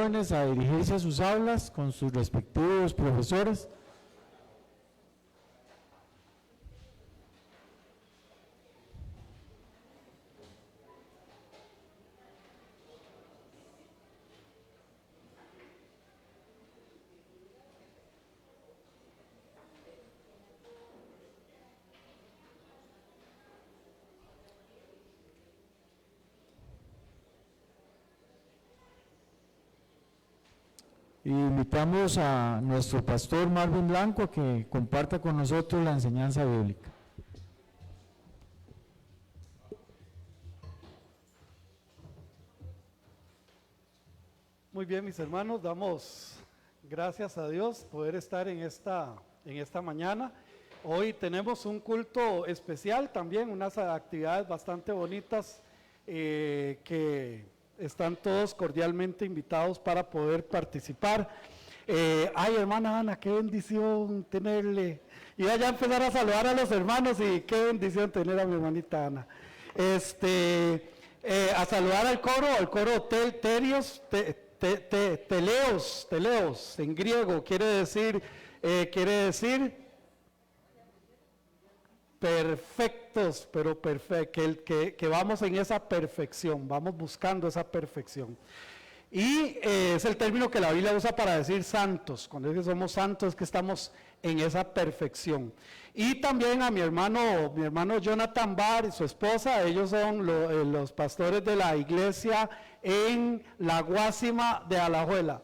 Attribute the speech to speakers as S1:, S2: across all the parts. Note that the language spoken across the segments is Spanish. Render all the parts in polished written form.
S1: jóvenes a dirigirse a sus aulas con sus respectivos profesores. Y invitamos a nuestro pastor Marvin Blanco a que comparta con nosotros la enseñanza bíblica.
S2: Muy bien, mis hermanos, damos gracias a Dios poder estar en esta mañana. Hoy tenemos un culto especial también, unas actividades bastante bonitas que están todos cordialmente invitados para poder participar. Ay, hermana Ana, qué bendición tenerle. Iba ya a empezar a saludar a los hermanos y qué bendición tener a mi hermanita Ana. A saludar al coro Teleos, en griego, quiere decir perfectos, pero que vamos en esa perfección, vamos buscando esa perfección. Y es el término que la Biblia usa para decir santos. Cuando dice somos santos es que estamos en esa perfección. Y también a mi hermano Jonathan Barr y su esposa, ellos son los pastores de la iglesia en la Guásima de Alajuela.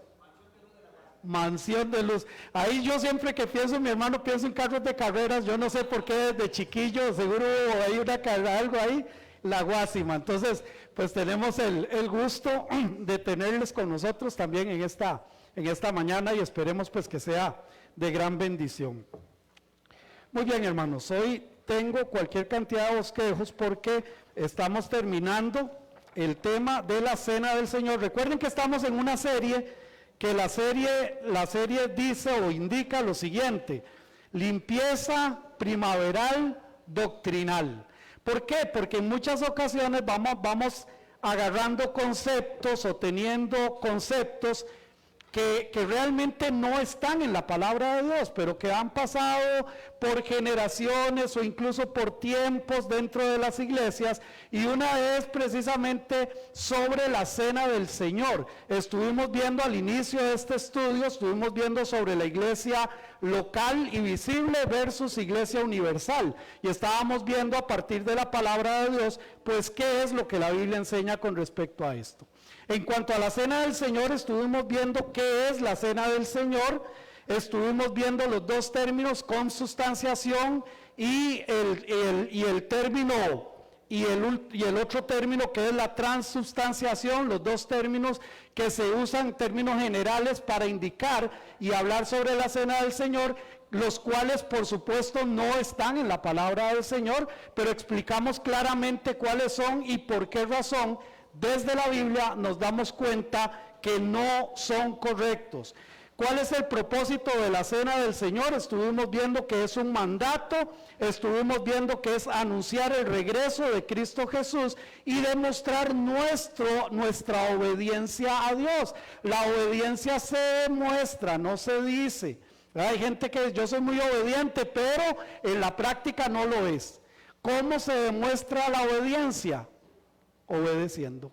S2: Mansión de Luz. Ahí yo siempre que pienso en mi hermano pienso en carros de carreras, yo no sé por qué desde chiquillo, seguro hay algo ahí, la Guásima. Entonces, pues tenemos el gusto de tenerles con nosotros también en esta mañana y esperemos pues que sea de gran bendición. Muy bien, hermanos, hoy tengo cualquier cantidad de bosquejos porque estamos terminando el tema de la Cena del Señor. Recuerden que estamos en una serie que la serie dice o indica lo siguiente: limpieza primaveral doctrinal. ¿Por qué? Porque en muchas ocasiones vamos agarrando conceptos o teniendo conceptos que realmente no están en la palabra de Dios, pero que han pasado por generaciones o incluso por tiempos dentro de las iglesias, y una es precisamente sobre la Cena del Señor. Estuvimos viendo al inicio de este estudio, estuvimos viendo sobre la iglesia local y visible versus iglesia universal, y estábamos viendo a partir de la palabra de Dios, pues qué es lo que la Biblia enseña con respecto a esto. En cuanto a la Cena del Señor, estuvimos viendo qué es la Cena del Señor, estuvimos viendo los dos términos, consubstanciación y el otro término que es la transubstanciación, los dos términos que se usan en términos generales para indicar y hablar sobre la Cena del Señor, los cuales por supuesto no están en la palabra del Señor, pero explicamos claramente cuáles son y por qué razón desde la Biblia nos damos cuenta que no son correctos. ¿Cuál es el propósito de la Cena del Señor? Estuvimos viendo que es un mandato, estuvimos viendo que es anunciar el regreso de Cristo Jesús y demostrar nuestra obediencia a Dios. La obediencia se demuestra, no se dice. Hay gente que yo soy muy obediente, pero en la práctica no lo es. ¿Cómo se demuestra la obediencia? Obedeciendo.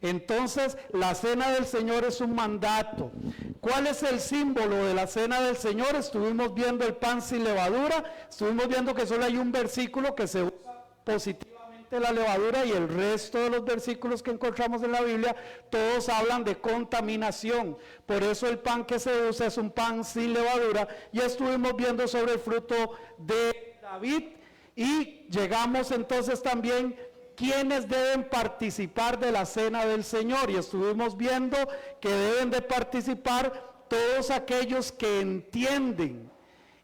S2: Entonces la Cena del Señor es un mandato. ¿Cuál es el símbolo de la Cena del Señor? Estuvimos viendo el pan sin levadura, estuvimos viendo que solo hay un versículo que se usa positivamente la levadura, y el resto de los versículos que encontramos en la Biblia todos hablan de contaminación. Por eso el pan que se usa es un pan sin levadura. Y estuvimos viendo sobre el fruto de David, y llegamos entonces también ¿quiénes deben participar de la Cena del Señor? Y estuvimos viendo que deben de participar todos aquellos que entienden.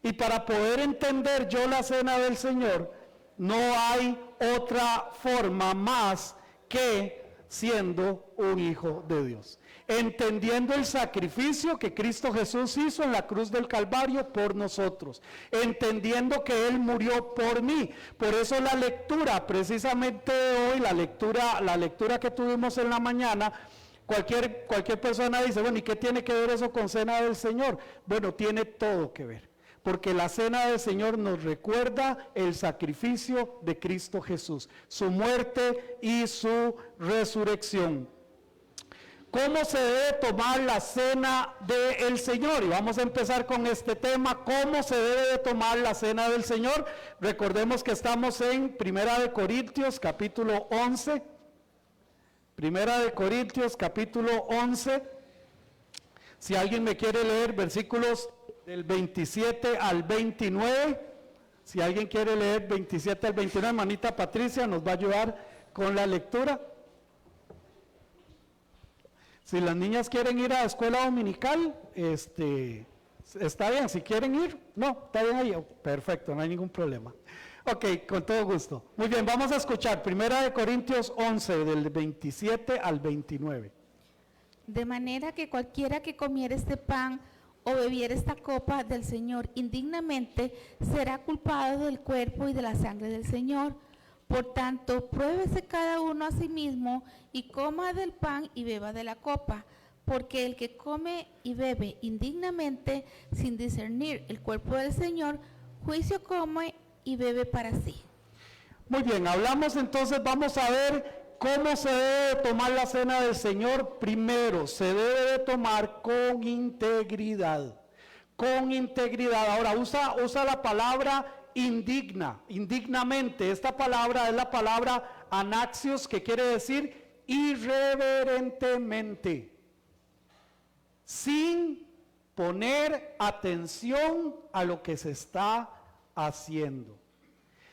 S2: Y para poder entender yo la Cena del Señor, no hay otra forma más que siendo un hijo de Dios. Entendiendo el sacrificio que Cristo Jesús hizo en la cruz del Calvario por nosotros, entendiendo que Él murió por mí. Por eso la lectura, precisamente hoy, la lectura que tuvimos en la mañana, Cualquier persona dice, bueno, ¿y qué tiene que ver eso con cena del Señor? Bueno, tiene todo que ver, porque la cena del Señor nos recuerda el sacrificio de Cristo Jesús, su muerte y su resurrección. ¿Cómo se debe tomar la cena del Señor? Y vamos a empezar con este tema, ¿cómo se debe de tomar la cena del Señor? Recordemos que estamos en 1 Corintios capítulo 11, 1 Corintios capítulo 11, si alguien me quiere leer versículos del 27 al 29, si alguien quiere leer 27 al 29, hermanita Patricia nos va a ayudar con la lectura. Si las niñas quieren ir a la escuela dominical, está bien. Si quieren ir, no, está bien ahí. Perfecto, no hay ningún problema. Ok, con todo gusto. Muy bien, vamos a escuchar 1 Corintios 11, del 27 al 29.
S3: De manera que cualquiera que comiere este pan o bebiere esta copa del Señor indignamente, será culpado del cuerpo y de la sangre del Señor. Por tanto, pruébese cada uno a sí mismo y coma del pan y beba de la copa, porque el que come y bebe indignamente, sin discernir el cuerpo del Señor, juicio come y bebe para sí.
S2: Muy bien, hablamos entonces, vamos a ver cómo se debe tomar la cena del Señor. Primero, se debe de tomar con integridad. Con integridad. Ahora, usa la palabra indignamente. Esta palabra es la palabra anaxios, que quiere decir irreverentemente, sin poner atención a lo que se está haciendo,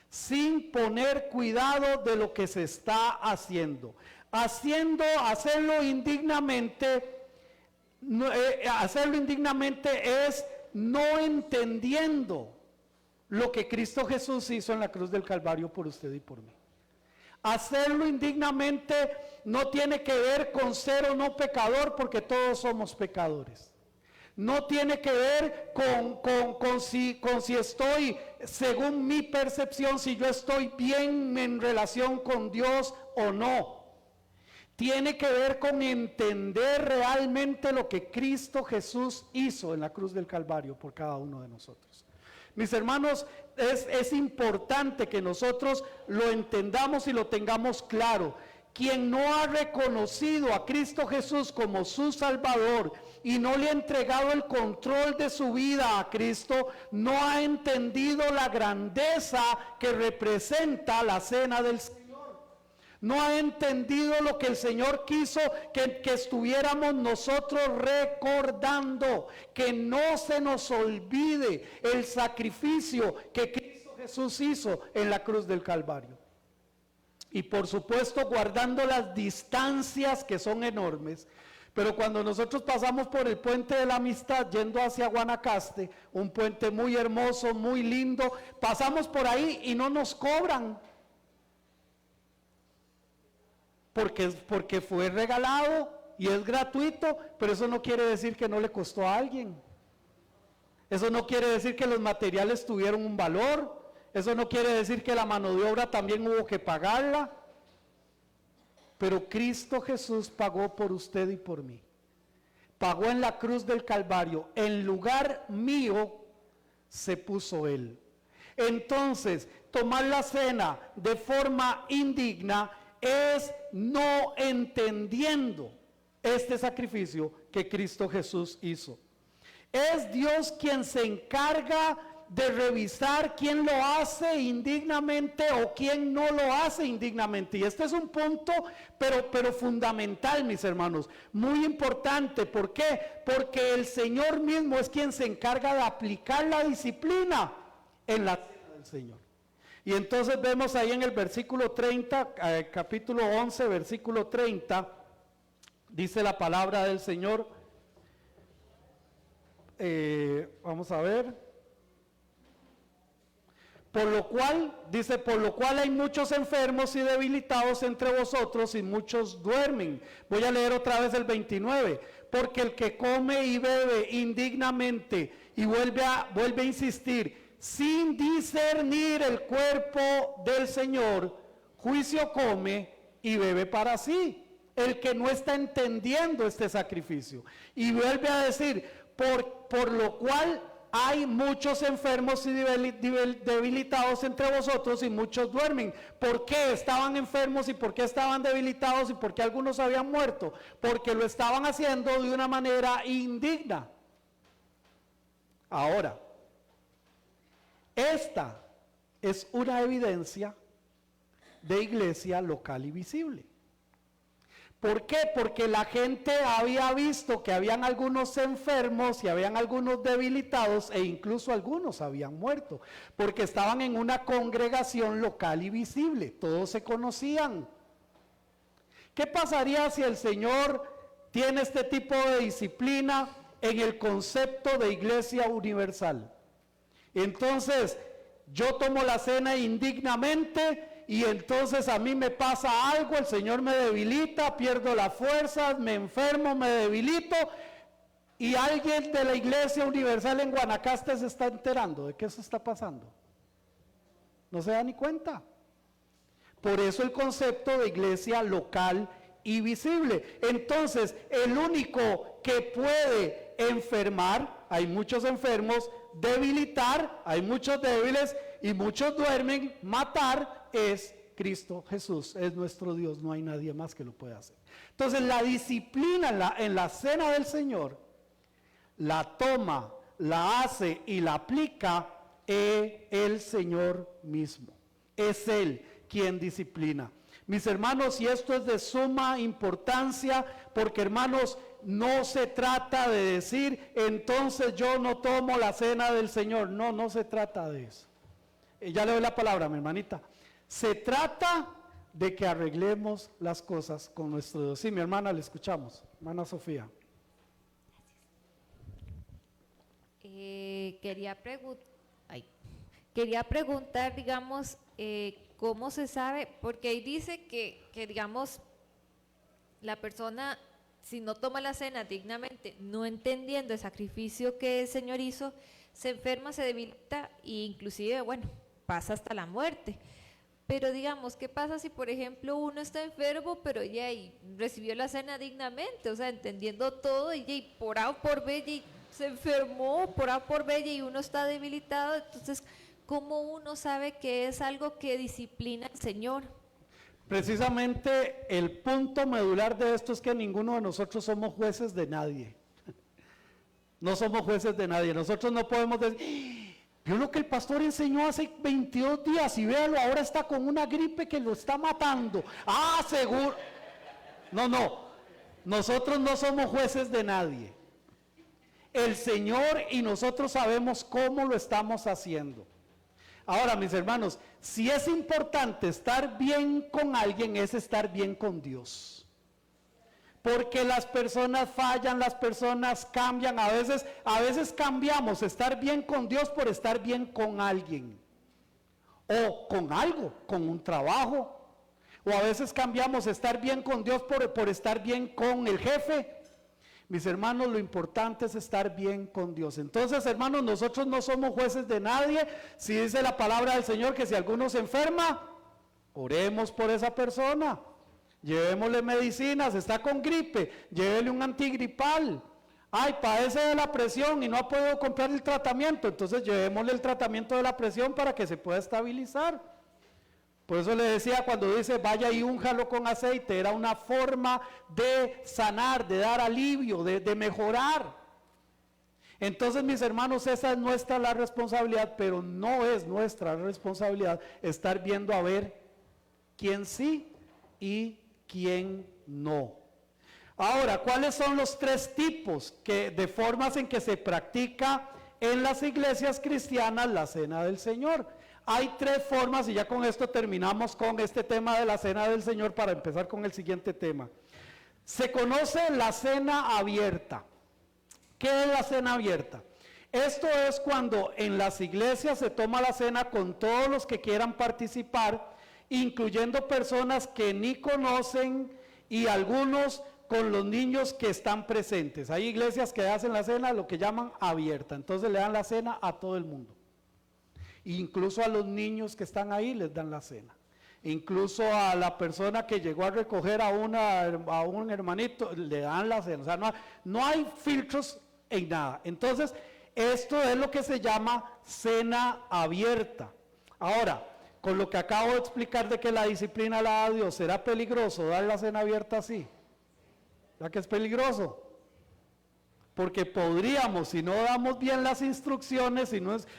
S2: sin poner cuidado de lo que se está haciendo, hacerlo indignamente. Hacerlo indignamente es no entendiendo lo que Cristo Jesús hizo en la cruz del Calvario por usted y por mí. Hacerlo indignamente no tiene que ver con ser o no pecador, porque todos somos pecadores. No tiene que ver con si estoy, según mi percepción, si yo estoy bien en relación con Dios o no. Tiene que ver con entender realmente lo que Cristo Jesús hizo en la cruz del Calvario por cada uno de nosotros. Mis hermanos, es importante que nosotros lo entendamos y lo tengamos claro. Quien no ha reconocido a Cristo Jesús como su Salvador y no le ha entregado el control de su vida a Cristo, no ha entendido la grandeza que representa la cena del Señor. No ha entendido lo que el Señor quiso que estuviéramos nosotros recordando, que no se nos olvide el sacrificio que Cristo Jesús hizo en la cruz del Calvario. Y por supuesto guardando las distancias que son enormes, pero cuando nosotros pasamos por el puente de la amistad yendo hacia Guanacaste, un puente muy hermoso, muy lindo, pasamos por ahí y no nos cobran. Porque fue regalado y es gratuito, pero eso no quiere decir que no le costó a alguien. Eso no quiere decir que los materiales tuvieron un valor. Eso no quiere decir que la mano de obra también hubo que pagarla. Pero Cristo Jesús pagó por usted y por mí. Pagó en la cruz del Calvario. En lugar mío se puso Él. Entonces, tomar la cena de forma indigna es no entendiendo este sacrificio que Cristo Jesús hizo. Es Dios quien se encarga de revisar quién lo hace indignamente o quién no lo hace indignamente. Y este es un punto, pero fundamental, mis hermanos, muy importante. ¿Por qué? Porque el Señor mismo es quien se encarga de aplicar la disciplina en la cena del Señor. Y entonces vemos ahí en el versículo 30, capítulo 11, versículo 30, dice la palabra del Señor. Vamos a ver. Por lo cual hay muchos enfermos y debilitados entre vosotros y muchos duermen. Voy a leer otra vez el 29. Porque el que come y bebe indignamente y vuelve a insistir, sin discernir el cuerpo del Señor, juicio come y bebe para sí. el que no está entendiendo este sacrificio. Y vuelve a decir, por lo cual hay muchos enfermos y debilitados entre vosotros y muchos duermen. ¿Por qué estaban enfermos y por qué estaban debilitados y por qué algunos habían muerto? Porque lo estaban haciendo de una manera indigna. Ahora, esta es una evidencia de iglesia local y visible. ¿Por qué? Porque la gente había visto que habían algunos enfermos y habían algunos debilitados e incluso algunos habían muerto, porque estaban en una congregación local y visible, todos se conocían. ¿Qué pasaría si el Señor tiene este tipo de disciplina en el concepto de iglesia universal? Entonces, yo tomo la cena indignamente y entonces a mí me pasa algo, el Señor me debilita, pierdo las fuerzas, me enfermo, me debilito, y alguien de la Iglesia Universal en Guanacaste se está enterando de que eso está pasando. No se da ni cuenta. Por eso el concepto de iglesia local y visible. Entonces, el único que puede enfermar, hay muchos enfermos, debilitar, hay muchos débiles y muchos duermen, matar, es Cristo Jesús, es nuestro Dios, no hay nadie más que lo pueda hacer. Entonces la disciplina en la cena del Señor, la toma, la hace y la aplica el Señor mismo, es Él quien disciplina. Mis hermanos, y esto es de suma importancia, porque hermanos, no se trata de decir, entonces yo no tomo la cena del Señor, no se trata de eso. Ya le doy la palabra, mi hermanita. Se trata de que arreglemos las cosas con nuestro Dios. Sí, mi hermana, le escuchamos. Hermana Sofía.
S4: Quería preguntar, digamos, ¿cómo se sabe? Porque ahí dice que, digamos, la persona, si no toma la cena dignamente, no entendiendo el sacrificio que el Señor hizo, se enferma, se debilita e inclusive, bueno, pasa hasta la muerte. Pero digamos, ¿qué pasa si por ejemplo uno está enfermo, pero ya recibió la cena dignamente, o sea, entendiendo todo, y por A o por B y se enfermó, por A o por B y uno está debilitado? Entonces, ¿cómo uno sabe que es algo que disciplina el Señor?
S2: Precisamente el punto medular de esto es que ninguno de nosotros somos jueces de nadie. No somos jueces de nadie. Nosotros no podemos decir, vio lo que el pastor enseñó hace 22 días y véalo, ahora está con una gripe que lo está matando. Ah, seguro. No. Nosotros no somos jueces de nadie. El Señor y nosotros sabemos cómo lo estamos haciendo. Ahora, mis hermanos, si es importante estar bien con alguien, es estar bien con Dios. Porque las personas fallan, las personas cambian, a veces cambiamos estar bien con Dios por estar bien con alguien, o con algo, con un trabajo, o a veces cambiamos estar bien con Dios por estar bien con el jefe. Mis hermanos, lo importante es estar bien con Dios. Entonces, hermanos, nosotros no somos jueces de nadie. Si dice la palabra del Señor que si alguno se enferma, oremos por esa persona. Llevémosle medicinas, está con gripe, llévele un antigripal. Ay, padece de la presión y no ha podido comprar el tratamiento, entonces llevémosle el tratamiento de la presión para que se pueda estabilizar. Por eso le decía, cuando dice vaya y únjalo con aceite, era una forma de sanar, de dar alivio, de mejorar. Entonces, mis hermanos, esa es nuestra la responsabilidad, pero no es nuestra responsabilidad estar viendo a ver quién sí y quién no. Ahora, ¿cuáles son los tres tipos de formas en que se practica en las iglesias cristianas la cena del Señor? Hay tres formas, y ya con esto terminamos con este tema de la cena del Señor para empezar con el siguiente tema. Se conoce la cena abierta. ¿Qué es la cena abierta? Esto es cuando en las iglesias se toma la cena con todos los que quieran participar, incluyendo personas que ni conocen y algunos con los niños que están presentes. Hay iglesias que hacen la cena lo que llaman abierta, entonces le dan la cena a todo el mundo. Incluso a los niños que están ahí les dan la cena. incluso a la persona que llegó a recoger a un hermanito, le dan la cena. O sea, no hay filtros en nada. Entonces, esto es lo que se llama cena abierta. Ahora, con lo que acabo de explicar de que la disciplina la da Dios, ¿será peligroso dar la cena abierta así? ¿Verdad que es peligroso? Porque podríamos, si no damos bien las instrucciones,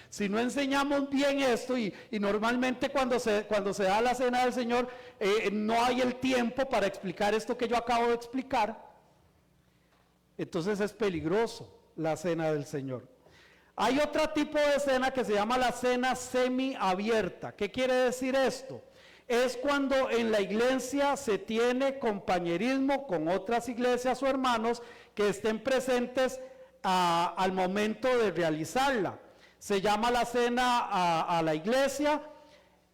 S2: si no enseñamos bien esto, y normalmente cuando se da la cena del Señor, no hay el tiempo para explicar esto que yo acabo de explicar, entonces es peligroso la cena del Señor. Hay otro tipo de cena que se llama la cena semiabierta. ¿Qué quiere decir esto? Es cuando en la iglesia se tiene compañerismo con otras iglesias o hermanos que estén presentes al momento de realizarla. Se llama la cena a la iglesia,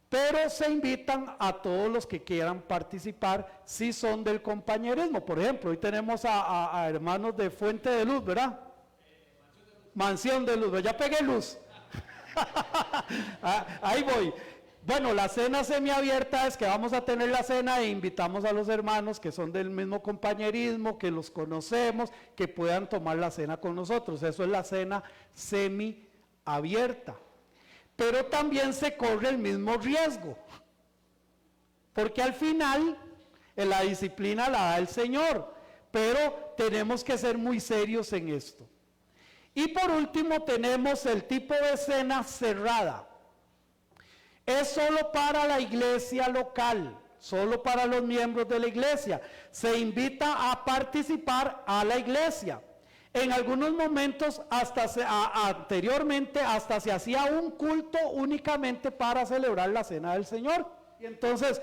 S2: pero se invitan a todos los que quieran participar si son del compañerismo. Por ejemplo, hoy tenemos a hermanos de Fuente de Luz, ¿verdad? Mansión de Luz, ya pegué luz. Ahí voy. Bueno, la cena semiabierta es que vamos a tener la cena e invitamos a los hermanos que son del mismo compañerismo, que los conocemos, que puedan tomar la cena con nosotros. Eso es la cena semiabierta. Pero también se corre el mismo riesgo, porque al final la disciplina la da el Señor, pero tenemos que ser muy serios en esto. Y por último tenemos el tipo de cena cerrada. Es solo para la iglesia local, solo para los miembros de la iglesia. Se invita a participar a la iglesia. En algunos momentos, anteriormente, hasta se hacía un culto únicamente para celebrar la cena del Señor. Y entonces,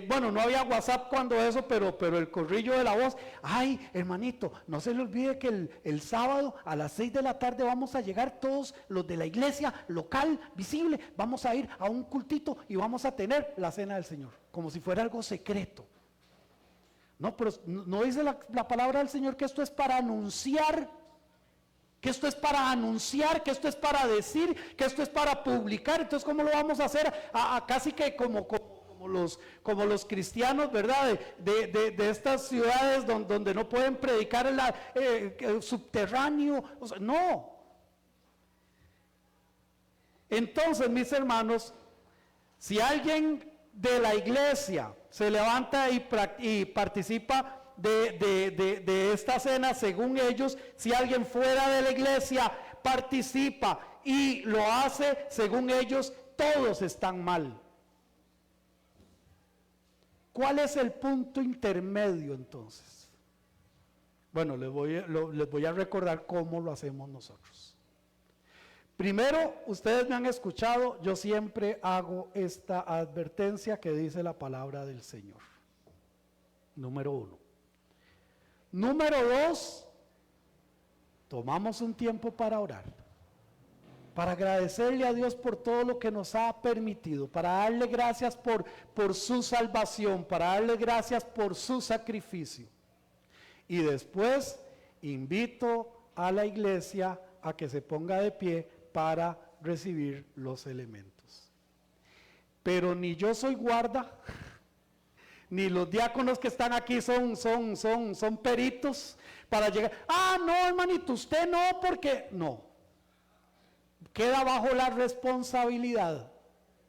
S2: bueno, no había WhatsApp cuando eso, pero el corrillo de la voz, ay, hermanito, no se le olvide que el sábado a las 6 de la tarde vamos a llegar todos los de la iglesia local, visible, vamos a ir a un cultito y vamos a tener la cena del Señor, como si fuera algo secreto. No, pero no dice la palabra del Señor que esto es para anunciar, que esto es para anunciar, que esto es para decir, que esto es para publicar. Entonces, ¿cómo lo vamos a hacer? Casi que como los cristianos, ¿verdad? De estas ciudades donde no pueden predicar el subterráneo. O sea, no. Entonces, mis hermanos, si alguien de la iglesia se levanta y participa de esta cena, según ellos, si alguien fuera de la iglesia participa y lo hace, según ellos, todos están mal. ¿Cuál es el punto intermedio entonces? Bueno, les voy a recordar cómo lo hacemos nosotros. Primero, ustedes me han escuchado, yo siempre hago esta advertencia que dice la palabra del Señor. Número 1. Número 2, tomamos un tiempo para orar, para agradecerle a Dios por todo lo que nos ha permitido, para darle gracias por su salvación, para darle gracias por su sacrificio. Y después invito a la iglesia a que se ponga de pie para recibir los elementos. Pero ni yo soy guarda, ni los diáconos que están aquí son peritos para llegar. No, hermanito, usted no, porque no. Queda bajo la responsabilidad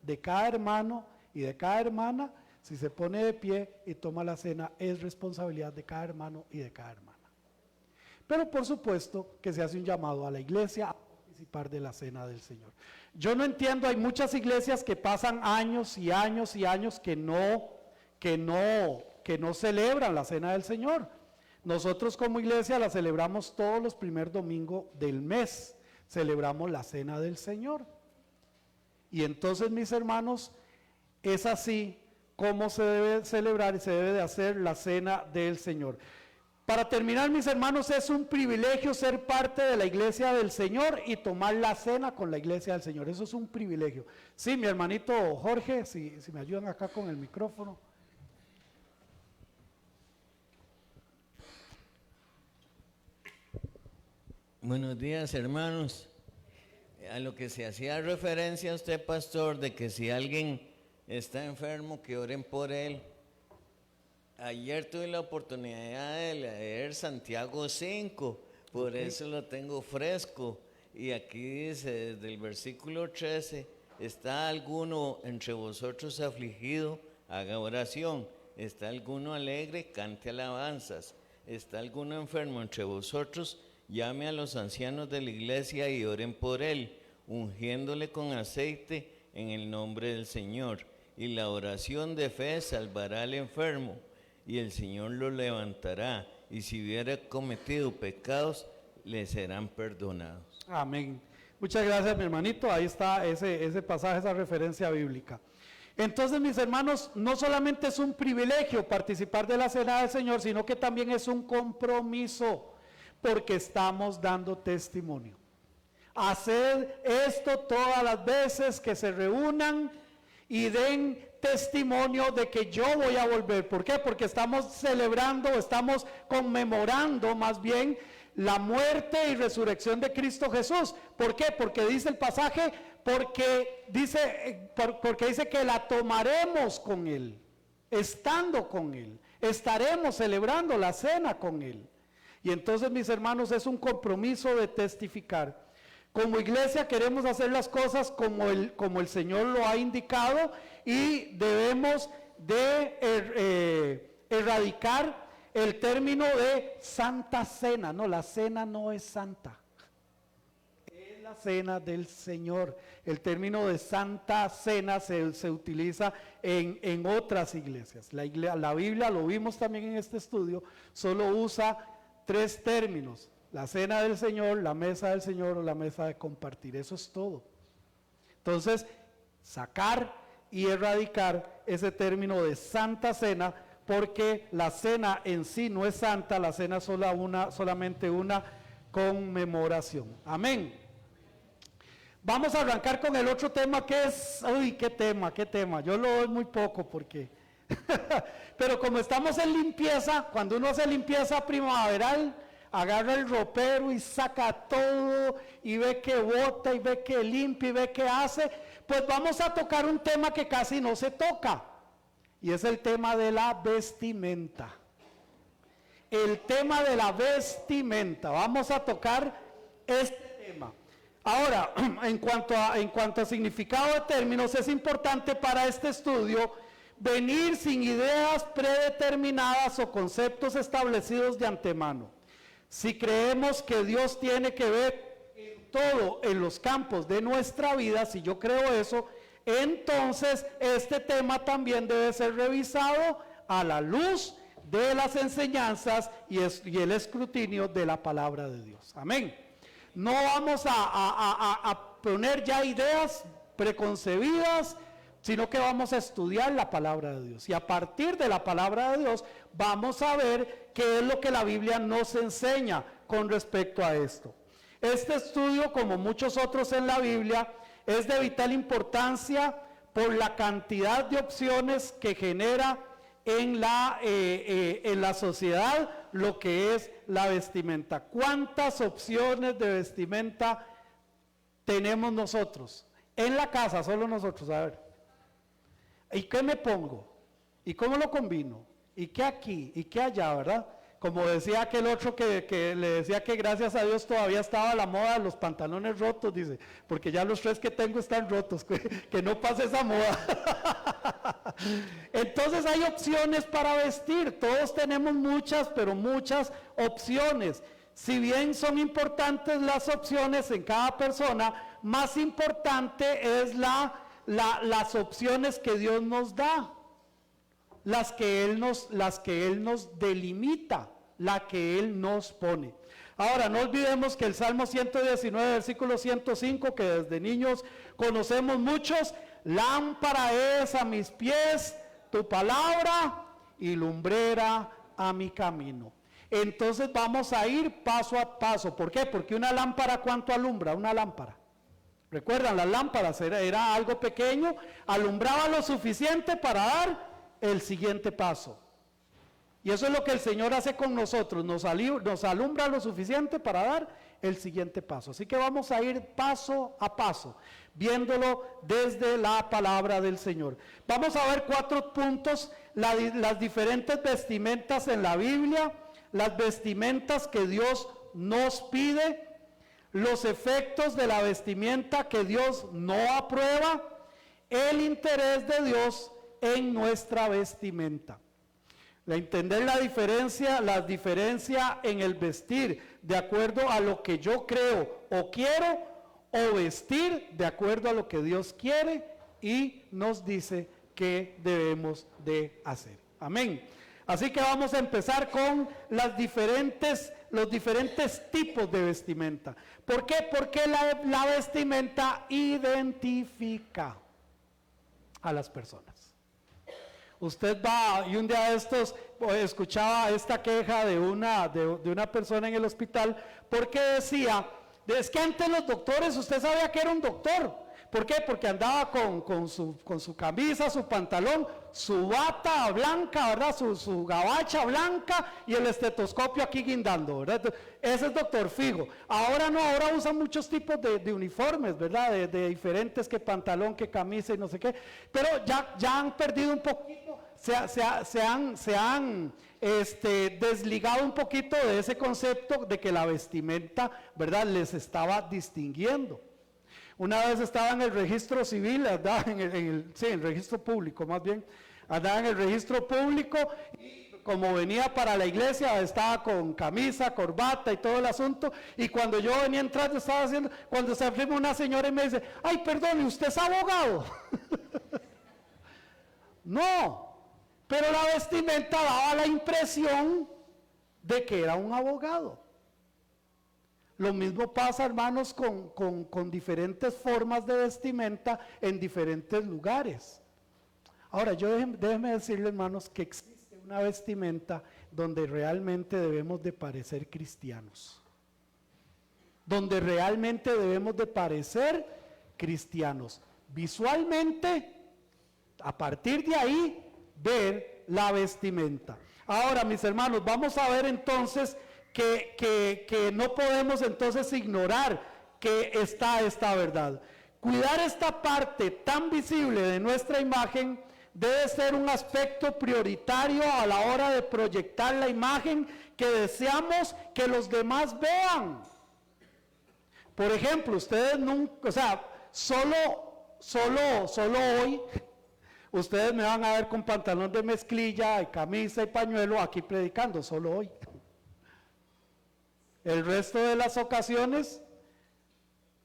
S2: de cada hermano y de cada hermana. Si se pone de pie y toma la cena, es responsabilidad de cada hermano y de cada hermana. Pero por supuesto que se hace un llamado a la iglesia a participar de la cena del Señor. Yo no entiendo, hay muchas iglesias que pasan años y años y años que no celebran la cena del Señor. Nosotros como iglesia la celebramos todos los primeros domingos del mes, celebramos la cena del Señor. Y entonces, mis hermanos, es así como se debe celebrar y se debe de hacer la cena del Señor. Para terminar, mis hermanos, es un privilegio ser parte de la iglesia del Señor y tomar la cena con la iglesia del Señor. Eso es un privilegio. Sí, mi hermanito Jorge, si me ayudan acá con el micrófono.
S5: Buenos días, hermanos. A lo que se hacía referencia a usted, pastor, de que si alguien está enfermo, que oren por él. Ayer tuve la oportunidad de leer Santiago 5, por eso lo tengo fresco. Y aquí dice, desde el versículo 13, ¿está alguno entre vosotros afligido? Haga oración. ¿Está alguno alegre? Cante alabanzas. ¿Está alguno enfermo entre vosotros? Llame a los ancianos de la iglesia y oren por él, ungiéndole con aceite en el nombre del Señor. Y la oración de fe salvará al enfermo, y el Señor lo levantará. Y si hubiera cometido pecados, le serán perdonados.
S2: Amén. Muchas gracias, mi hermanito. Ahí está ese pasaje, esa referencia bíblica. Entonces, mis hermanos, no solamente es un privilegio participar de la cena del Señor, sino que también es un compromiso, porque estamos dando testimonio. Haced esto todas las veces que se reúnan y den testimonio de que yo voy a volver. ¿Por qué? Porque estamos celebrando, estamos conmemorando más bien la muerte y resurrección de Cristo Jesús. ¿Por qué? Porque dice el pasaje, porque dice que la tomaremos con Él, estando con Él, estaremos celebrando la cena con Él. Y entonces, mis hermanos, es un compromiso de testificar. Como iglesia queremos hacer las cosas como el Señor lo ha indicado, y debemos de erradicar el término de Santa Cena. No, la cena no es santa, es la cena del Señor. El término de Santa Cena se utiliza en otras iglesias. La Biblia, lo vimos también en este estudio, solo usa 3 términos: la cena del Señor, la mesa del Señor o la mesa de compartir. Eso es todo. Entonces, sacar y erradicar ese término de Santa Cena, porque la cena en sí no es santa, la cena es solamente una conmemoración. Amén. Vamos a arrancar con el otro tema, que es, uy, qué tema, yo lo doy muy poco porque, pero como estamos en limpieza, cuando uno hace limpieza primaveral, agarra el ropero y saca todo, y ve que bota, y ve que limpia, y ve que hace, pues vamos a tocar un tema que casi no se toca, y es el tema de la vestimenta. El tema de la vestimenta, vamos a tocar este tema. Ahora, en cuanto a significado de términos, es importante para este estudio venir sin ideas predeterminadas o conceptos establecidos de antemano. Si creemos que Dios tiene que ver en todo en los campos de nuestra vida, si yo creo eso, entonces este tema también debe ser revisado a la luz de las enseñanzas y el escrutinio de la palabra de Dios. Amén. No vamos a poner ya ideas preconcebidas, sino que vamos a estudiar la palabra de Dios. Y a partir de la palabra de Dios vamos a ver qué es lo que la Biblia nos enseña con respecto a esto. Este estudio, como muchos otros en la Biblia, es de vital importancia por la cantidad de opciones que genera en la sociedad lo que es la vestimenta. ¿Cuántas opciones de vestimenta tenemos nosotros? En la casa, solo nosotros, a ver. ¿Y qué me pongo? ¿Y cómo lo combino? ¿Y qué aquí? ¿Y qué allá, verdad? Como decía aquel otro que le decía que gracias a Dios todavía estaba la moda de los pantalones rotos, dice, porque ya los 3 que tengo están rotos, que no pase esa moda. Entonces hay opciones para vestir, todos tenemos muchas, pero muchas opciones. Si bien son importantes las opciones en cada persona, más importante es las opciones que Dios nos da, las que Él nos delimita, la que Él nos pone. Ahora, no olvidemos que el Salmo 119, versículo 105, que desde niños conocemos muchos: lámpara es a mis pies tu palabra y lumbrera a mi camino. Entonces vamos a ir paso a paso. ¿Por qué? Porque una lámpara, ¿cuánto alumbra? Una lámpara. ¿Recuerdan? Las lámparas era algo pequeño, alumbraba lo suficiente para dar el siguiente paso. Y eso es lo que el Señor hace con nosotros, nos alumbra lo suficiente para dar el siguiente paso. Así que vamos a ir paso a paso, viéndolo desde la palabra del Señor. Vamos a ver 4 puntos, las diferentes vestimentas en la Biblia, las vestimentas que Dios nos pide, los efectos de la vestimenta que Dios no aprueba, el interés de Dios en nuestra vestimenta. Entender la diferencia en el vestir de acuerdo a lo que yo creo o quiero, o vestir de acuerdo a lo que Dios quiere y nos dice que debemos de hacer. Amén. Así que vamos a empezar con los diferentes tipos de vestimenta. ¿Por qué? Porque la vestimenta identifica a las personas. Usted va, y un día de estos escuchaba esta queja de una persona en el hospital, porque decía, es que antes los doctores, usted sabía que era un doctor. ¿Por qué? Porque andaba con su camisa, su pantalón, su bata blanca, ¿verdad? Su gabacha blanca y el estetoscopio aquí guindando, ¿verdad? Ese es doctor fijo. Ahora no, ahora usan muchos tipos de uniformes, ¿verdad? De diferentes, que pantalón, que camisa y no sé qué. Pero ya han perdido un poquito, se han desligado un poquito de ese concepto de que la vestimenta, ¿verdad?, les estaba distinguiendo. Una vez estaba en el registro civil, andaba en el registro público más bien, andaba en el registro público y como venía para la iglesia estaba con camisa, corbata y todo el asunto, y cuando yo venía entrando estaba haciendo, cuando se afirma una señora y me dice, ay perdón, ¿y usted es abogado? No, pero la vestimenta daba la impresión de que era un abogado. Lo mismo pasa, hermanos, con diferentes formas de vestimenta en diferentes lugares. Ahora, déjenme decirle, hermanos, que existe una vestimenta donde realmente debemos de parecer cristianos. Donde realmente debemos de parecer cristianos. Visualmente, a partir de ahí, ver la vestimenta. Ahora, mis hermanos, vamos a ver entonces que no podemos entonces ignorar que está esta verdad. Cuidar esta parte tan visible de nuestra imagen debe ser un aspecto prioritario a la hora de proyectar la imagen que deseamos que los demás vean. Por ejemplo, ustedes nunca, o sea, solo hoy, ustedes me van a ver con pantalón de mezclilla y camisa y pañuelo aquí predicando, solo hoy. El resto de las ocasiones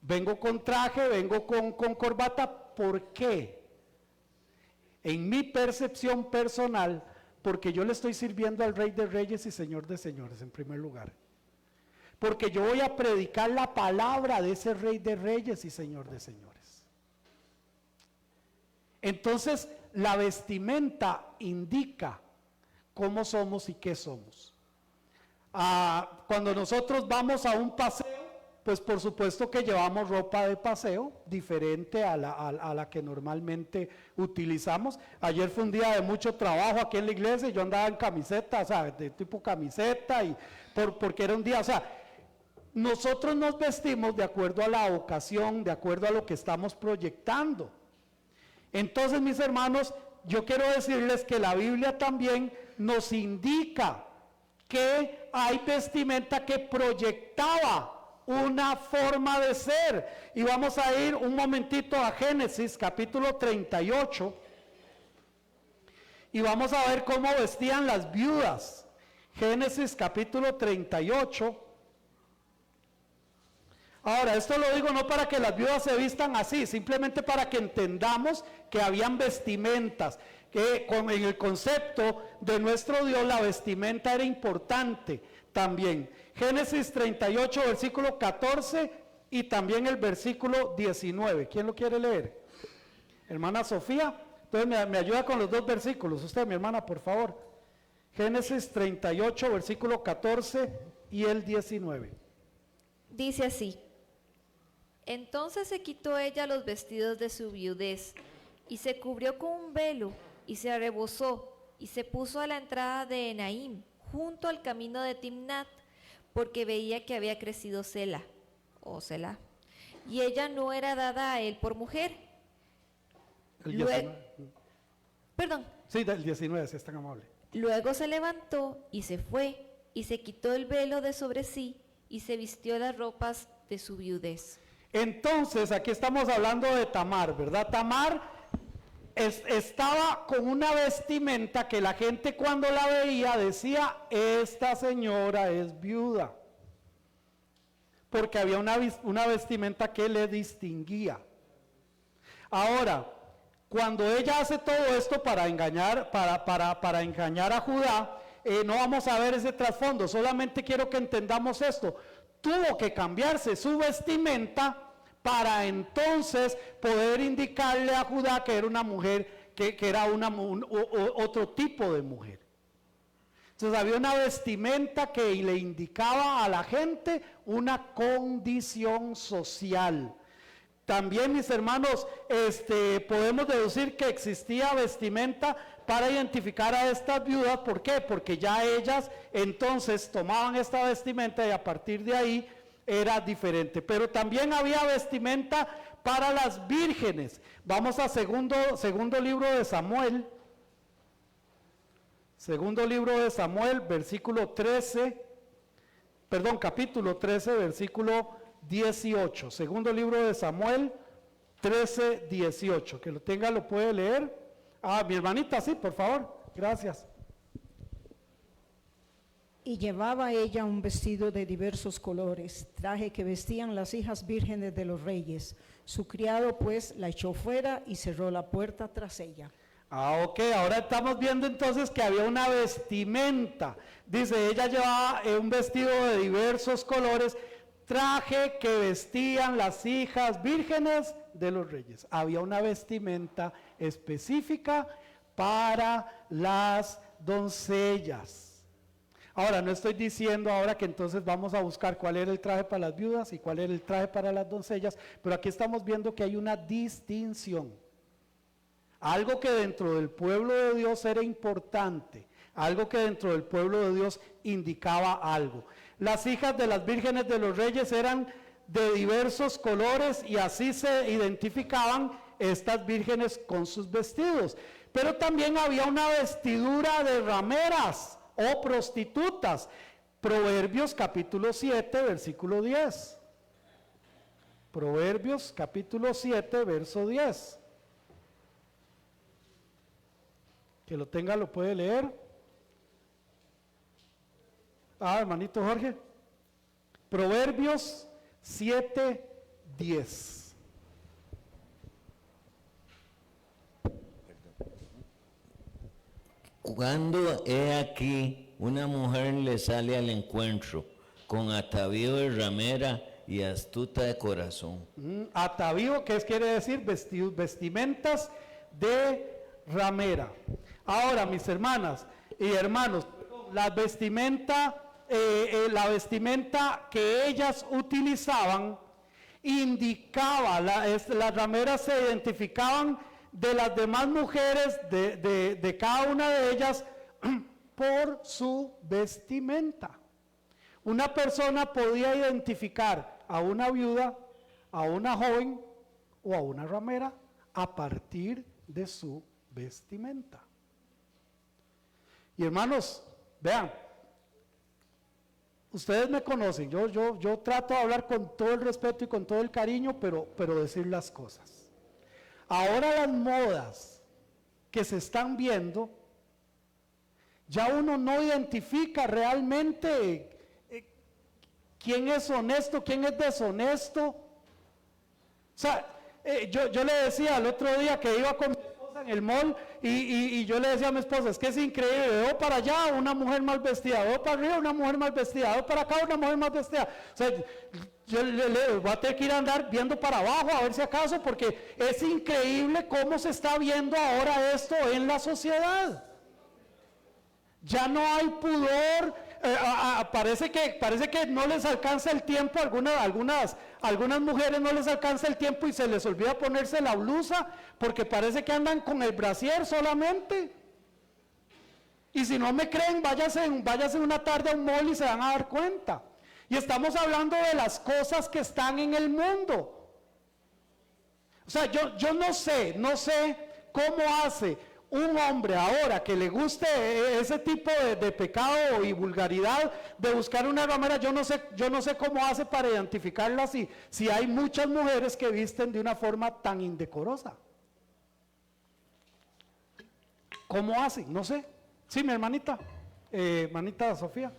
S2: vengo con traje, vengo con corbata. ¿Por qué? En mi percepción personal, porque yo le estoy sirviendo al Rey de Reyes y Señor de Señores en primer lugar. Porque yo voy a predicar la palabra de ese Rey de Reyes y Señor de Señores. Entonces, la vestimenta indica cómo somos y qué somos. Cuando nosotros vamos a un paseo, pues por supuesto que llevamos ropa de paseo diferente a la que normalmente utilizamos. Ayer fue un día de mucho trabajo aquí en la iglesia y yo andaba en camiseta, o sea, de tipo camiseta, y porque era un día, o sea, nosotros nos vestimos de acuerdo a la ocasión, de acuerdo a lo que estamos proyectando. Entonces, mis hermanos, yo quiero decirles que la Biblia también nos indica que hay vestimenta que proyectaba una forma de ser. Y vamos a ir un momentito a Génesis capítulo 38 y vamos a ver cómo vestían las viudas. Génesis capítulo 38. Ahora, esto lo digo no para que las viudas se vistan así, simplemente para que entendamos que habían vestimentas, que en el concepto de nuestro Dios la vestimenta era importante también. Génesis 38, versículo 14 y también el versículo 19. ¿Quién lo quiere leer? Hermana Sofía, entonces me ayuda con los dos versículos. Usted, mi hermana, por favor. Génesis 38, versículo 14 y el 19.
S4: Dice así: entonces se quitó ella los vestidos de su viudez y se cubrió con un velo y se arrebozó y se puso a la entrada de Enaim, junto al camino de Timnat, porque veía que había crecido Sela, o Selah, y ella no era dada a él por mujer.
S2: El
S4: Lue-
S2: 19.
S4: Perdón.
S2: Sí, del 19, si es tan amable.
S4: Luego se levantó y se fue, y se quitó el velo de sobre sí, y se vistió las ropas de su viudez.
S2: Entonces, aquí estamos hablando de Tamar, ¿verdad? Tamar estaba con una vestimenta que la gente cuando la veía decía, esta señora es viuda. Porque había una vestimenta que le distinguía. Ahora, cuando ella hace todo esto para engañar, para engañar a Judá, no vamos a ver ese trasfondo, solamente quiero que entendamos esto. Tuvo que cambiarse su vestimenta para entonces poder indicarle a Judá que era una mujer, que era otro tipo de mujer. Entonces había una vestimenta que le indicaba a la gente una condición social. También, mis hermanos, podemos deducir que existía vestimenta para identificar a estas viudas. ¿Por qué? Porque ya ellas entonces tomaban esta vestimenta y a partir de ahí era diferente. Pero también había vestimenta para las vírgenes. Vamos a segundo libro de Samuel. Segundo libro de Samuel, capítulo 13, versículo 18. Segundo libro de Samuel 13, 18. Que lo tenga, lo puede leer. Mi hermanita, sí, por favor. Gracias.
S6: Y llevaba ella un vestido de diversos colores, traje que vestían las hijas vírgenes de los reyes. Su criado pues la echó fuera y cerró la puerta tras ella.
S2: Ok, ahora estamos viendo entonces que había una vestimenta. Dice, ella llevaba un vestido de diversos colores, traje que vestían las hijas vírgenes de los reyes. Había una vestimenta específica para las doncellas. Ahora, no estoy diciendo ahora que entonces vamos a buscar cuál era el traje para las viudas y cuál era el traje para las doncellas, pero aquí estamos viendo que hay una distinción. Algo que dentro del pueblo de Dios era importante, algo que dentro del pueblo de Dios indicaba algo. Las hijas de las vírgenes de los reyes eran de diversos colores y así se identificaban estas vírgenes con sus vestidos. Pero también había una vestidura de rameras o prostitutas. Proverbios capítulo 7, versículo 10. Proverbios capítulo 7, verso 10. Que lo tenga, lo puede leer. Hermanito Jorge. Proverbios 7, 10.
S5: Cuando he aquí una mujer le sale al encuentro con atavío de ramera y astuta de corazón.
S2: Atavío, ¿qué quiere decir? Vestimentas de ramera. Ahora, mis hermanas y hermanos, la vestimenta que ellas utilizaban indicaba, las rameras se identificaban de las demás mujeres, de cada una de ellas, por su vestimenta. Una persona podía identificar a una viuda, a una joven o a una ramera a partir de su vestimenta. Y hermanos, vean, ustedes me conocen, yo trato de hablar con todo el respeto y con todo el cariño, pero decir las cosas. Ahora las modas que se están viendo, ya uno no identifica realmente quién es honesto, quién es deshonesto. O sea, yo le decía el otro día que iba con mi esposa en el mall y yo le decía a mi esposa, es que es increíble, veo para allá una mujer mal vestida, veo para arriba una mujer mal vestida, veo para acá una mujer mal vestida. O sea, yo le voy a tener que ir a andar viendo para abajo a ver si acaso, porque es increíble cómo se está viendo ahora esto en la sociedad. Ya no hay pudor, parece que no les alcanza el tiempo, algunas mujeres no les alcanza el tiempo y se les olvida ponerse la blusa porque parece que andan con el brasier solamente. Y si no me creen, váyase una tarde a un mall y se van a dar cuenta. Y estamos hablando de las cosas que están en el mundo. O sea, yo no sé cómo hace un hombre ahora que le guste ese tipo de pecado y vulgaridad de buscar una ramera. Yo no sé cómo hace para identificarla si hay muchas mujeres que visten de una forma tan indecorosa. ¿Cómo hace? No sé. Sí, mi hermanita, hermanita Sofía.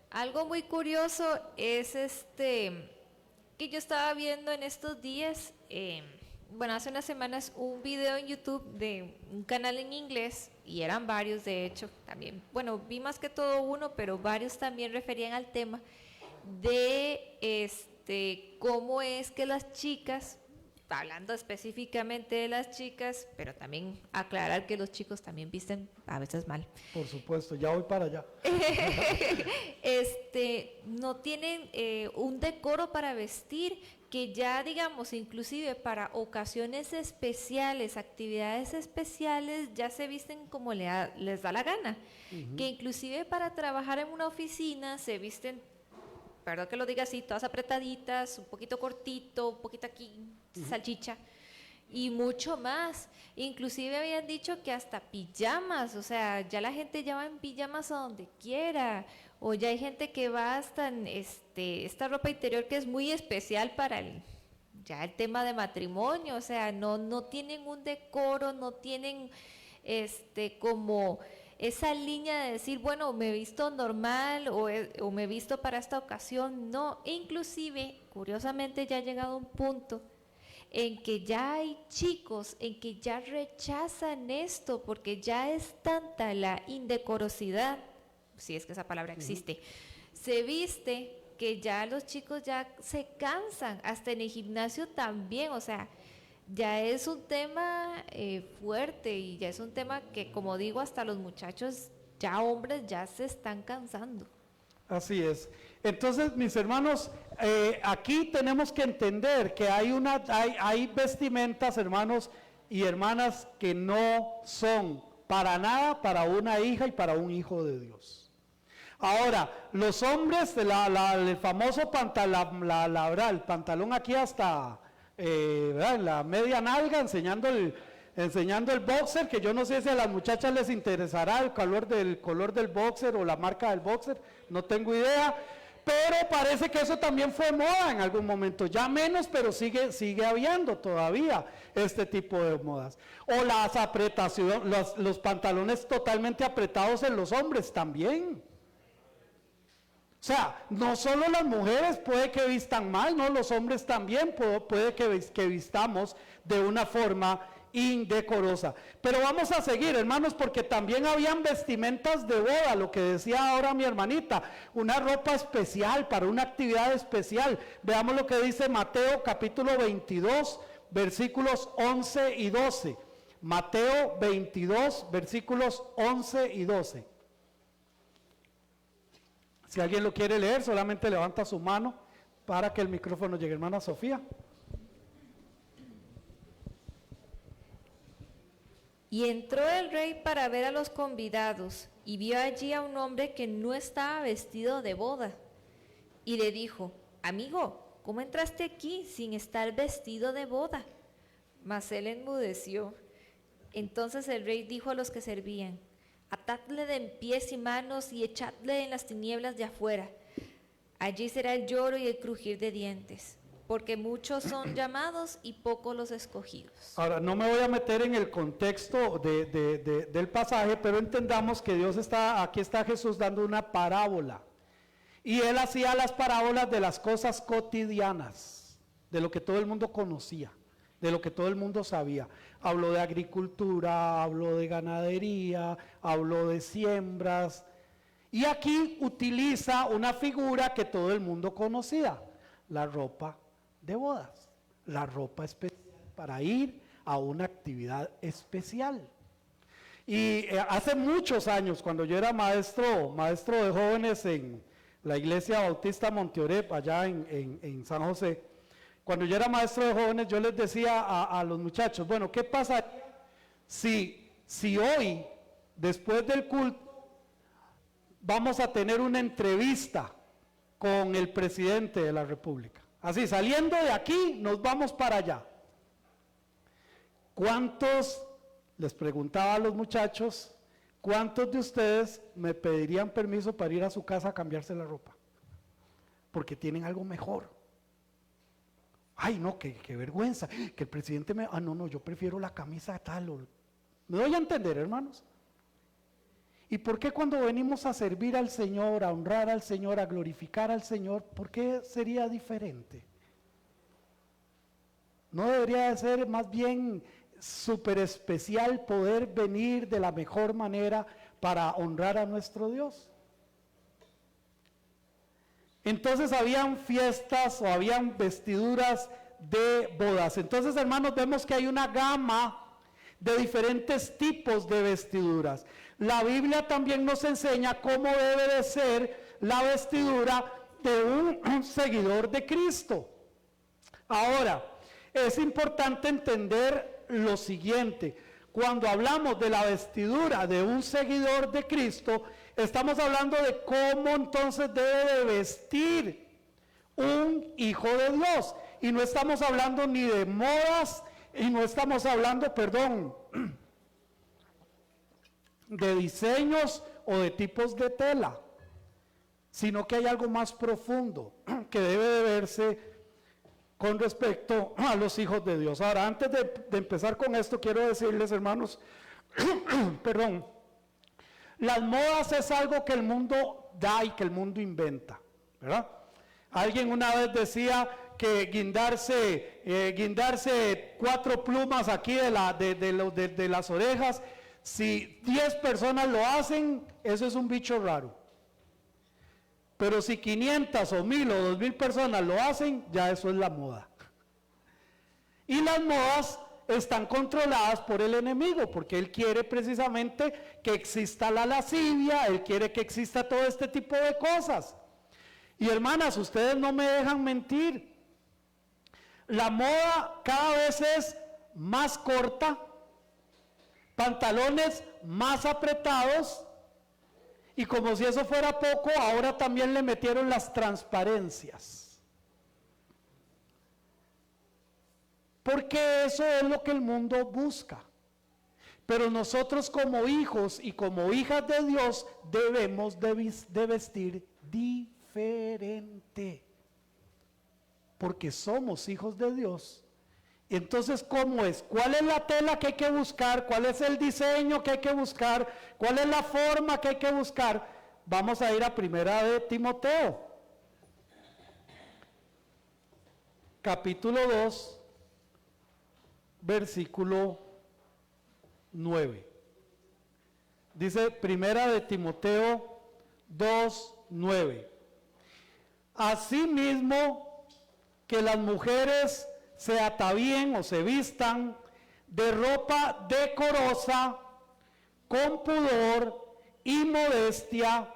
S4: Algo muy curioso es que yo estaba viendo en estos días, hace unas semanas, un video en YouTube de un canal en inglés, y eran varios de hecho también, vi más que todo uno, pero varios también referían al tema de cómo es que las chicas, hablando específicamente de las chicas, pero también aclarar que los chicos también visten a veces mal.
S2: Por supuesto, ya voy para allá.
S4: No tienen un decoro para vestir, que ya digamos inclusive para ocasiones especiales, actividades especiales, ya se visten como les da la gana. Que inclusive para trabajar en una oficina se visten, perdón que lo diga así, todas apretaditas, un poquito cortito, un poquito aquí, salchicha, y mucho más. Inclusive habían dicho que hasta pijamas, o sea, ya la gente ya va en pijamas a donde quiera, o ya hay gente que va hasta en esta ropa interior que es muy especial para el tema de matrimonio, o sea, no tienen un decoro, no tienen como esa línea de decir, bueno, me he visto normal o me he visto para esta ocasión. No, e inclusive, curiosamente, ya ha llegado un punto en que ya hay chicos en que ya rechazan esto porque ya es tanta la indecorosidad, si es que esa palabra existe, se viste que ya los chicos ya se cansan, hasta en el gimnasio también, o sea, ya es un tema fuerte, y ya es un tema que, como digo, hasta los muchachos, ya hombres, ya se están cansando.
S2: Así es. Entonces, mis hermanos, aquí tenemos que entender que hay vestimentas, hermanos y hermanas, que no son para nada para una hija y para un hijo de Dios. Ahora, los hombres, el famoso pantalón, el pantalón aquí hasta en la media nalga, enseñando el boxer, que yo no sé si a las muchachas les interesará el color del boxer o la marca del boxer, no tengo idea, pero parece que eso también fue moda en algún momento, ya menos, pero sigue habiendo todavía este tipo de modas. O las apretaciones, los pantalones totalmente apretados en los hombres también. O sea, no solo las mujeres puede que vistan mal, no, los hombres también puede que vistamos de una forma indecorosa. Pero vamos a seguir, hermanos, porque también habían vestimentas de boda, lo que decía ahora mi hermanita, una ropa especial para una actividad especial. Veamos lo que dice Mateo capítulo 22, versículos 11 y 12. Mateo 22, versículos 11 y 12. Si alguien lo quiere leer, solamente levanta su mano para que el micrófono llegue. Hermana Sofía.
S4: Y entró el rey para ver a los convidados, y vio allí a un hombre que no estaba vestido de boda. Y le dijo: amigo, ¿cómo entraste aquí sin estar vestido de boda? Mas él enmudeció. Entonces el rey dijo a los que servían: atadle de pies y manos y echadle en las tinieblas de afuera. Allí será el lloro y el crujir de dientes, porque muchos son llamados y pocos los escogidos.
S2: Ahora, no me voy a meter en el contexto del pasaje, pero entendamos que aquí está Jesús dando una parábola. Y él hacía las parábolas de las cosas cotidianas, de lo que todo el mundo conocía, de lo que todo el mundo sabía. Habló de agricultura, habló de ganadería, habló de siembras. Y aquí utiliza una figura que todo el mundo conocía: la ropa de bodas, la ropa especial para ir a una actividad especial. Y hace muchos años, cuando yo era maestro de jóvenes en la iglesia bautista Monteorep, allá en San José, Cuando yo era maestro de jóvenes, yo les decía a los muchachos, bueno, ¿qué pasa si hoy, después del culto, vamos a tener una entrevista con el presidente de la República? Así, saliendo de aquí, nos vamos para allá. ¿Cuántos, les preguntaba a los muchachos, cuántos de ustedes me pedirían permiso para ir a su casa a cambiarse la ropa? Porque tienen algo mejor. Ay, no, qué vergüenza, que el presidente me... no, yo prefiero la camisa tal. ¿Me doy a entender, hermanos? ¿Y por qué cuando venimos a servir al Señor, a honrar al Señor, a glorificar al Señor, por qué sería diferente? ¿No debería de ser más bien súper especial poder venir de la mejor manera para honrar a nuestro Dios? Entonces habían fiestas o habían vestiduras de bodas. Entonces, hermanos, vemos que hay una gama de diferentes tipos de vestiduras. La Biblia también nos enseña cómo debe de ser la vestidura de un seguidor de Cristo. Ahora, es importante entender lo siguiente: cuando hablamos de la vestidura de un seguidor de Cristo, estamos hablando de cómo entonces debe de vestir un hijo de Dios. Y no estamos hablando ni de modas, y no estamos hablando, de diseños o de tipos de tela, sino que hay algo más profundo que debe de verse con respecto a los hijos de Dios. Ahora, antes de empezar con esto, quiero decirles, hermanos, las modas es algo que el mundo da y que el mundo inventa, ¿verdad? Alguien una vez decía que guindarse 4 plumas aquí de las orejas, si 10 personas lo hacen, eso es un bicho raro. Pero si 500 o 1000 o 2000 personas lo hacen, ya eso es la moda. Y las modas están controladas por el enemigo, porque él quiere precisamente que exista la lascivia, él quiere que exista todo este tipo de cosas. Y hermanas, ustedes no me dejan mentir, la moda cada vez es más corta, pantalones más apretados, y como si eso fuera poco, ahora también le metieron las transparencias. Porque eso es lo que el mundo busca. Pero nosotros como hijos y como hijas de Dios debemos de vestir diferente. Porque somos hijos de Dios. Entonces, ¿cómo es? ¿Cuál es la tela que hay que buscar? ¿Cuál es el diseño que hay que buscar? ¿Cuál es la forma que hay que buscar? Vamos a ir a 1 de Timoteo, capítulo 2, versículo 9. Dice 1 de Timoteo 2, 9. Asimismo, que las mujeres se atavíen o se vistan de ropa decorosa, con pudor y modestia,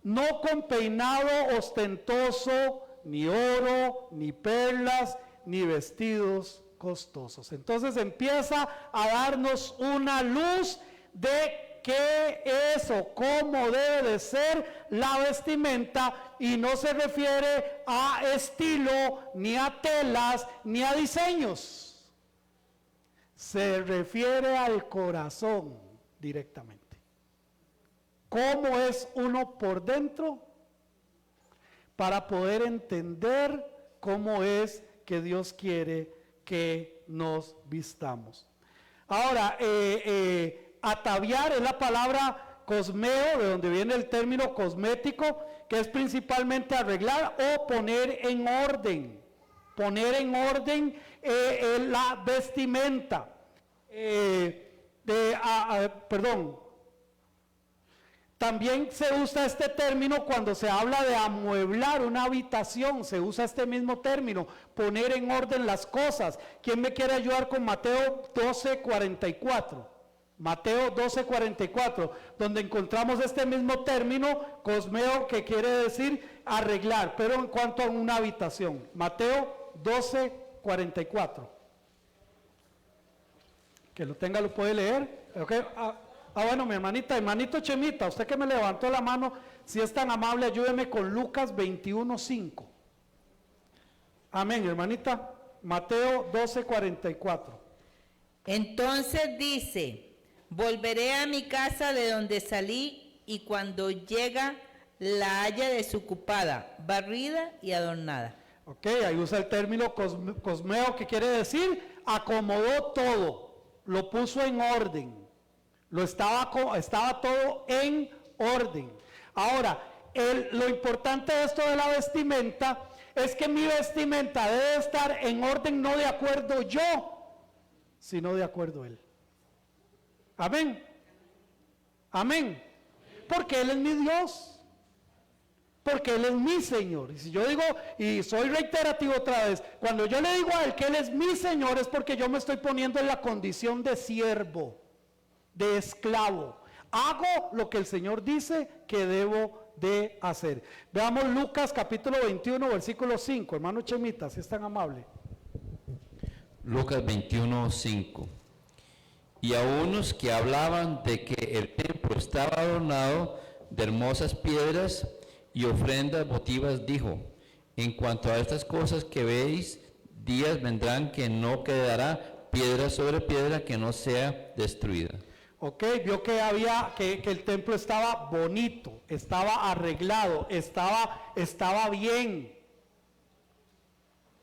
S2: no con peinado ostentoso, ni oro, ni perlas, ni vestidos costosos. Entonces empieza a darnos una luz de qué es o cómo debe de ser la vestimenta, y no se refiere a estilo, ni a telas, ni a diseños. Se refiere al corazón directamente. ¿Cómo es uno por dentro? Para poder entender cómo es que Dios quiere que nos vistamos. Ahora, ataviar es la palabra cosmeo, de donde viene el término cosmético, que es principalmente arreglar o poner en orden. Poner en orden la vestimenta. También se usa este término cuando se habla de amueblar una habitación, se usa este mismo término, poner en orden las cosas. ¿Quién me quiere ayudar con Mateo 12:44? Mateo 12:44, donde encontramos este mismo término, cosmeo, que quiere decir arreglar, pero en cuanto a una habitación. Mateo 12:44. 44. Que lo tenga, lo puede leer. Okay. Bueno, mi hermanito Chemita, usted que me levantó la mano, si es tan amable, ayúdeme con Lucas 21:5. Amén, hermanita. Mateo 12:44.
S7: Entonces dice, volveré a mi casa de donde salí, y cuando llega la haya desocupada, barrida y adornada.
S2: Ok, ahí usa el término cosmeo, que quiere decir acomodó todo, lo puso en orden, estaba todo en orden. Ahora, lo importante de esto de la vestimenta es que mi vestimenta debe estar en orden, no de acuerdo yo, sino de acuerdo él. Amén. Amén. Porque él es mi Dios. Porque él es mi Señor. Y si yo digo, y soy reiterativo otra vez, cuando yo le digo a él que él es mi Señor, es porque yo me estoy poniendo en la condición de siervo, de esclavo. Hago lo que el Señor dice que debo de hacer. Veamos Lucas capítulo 21, versículo 5. Hermano Chemita, si es tan amable.
S8: Lucas 21:5. Y a unos que hablaban de que el templo estaba adornado de hermosas piedras y ofrendas votivas, dijo: en cuanto a estas cosas que veis, días vendrán que no quedará piedra sobre piedra que no sea destruida.
S2: Ok, vio que que el templo estaba bonito, estaba arreglado, estaba bien.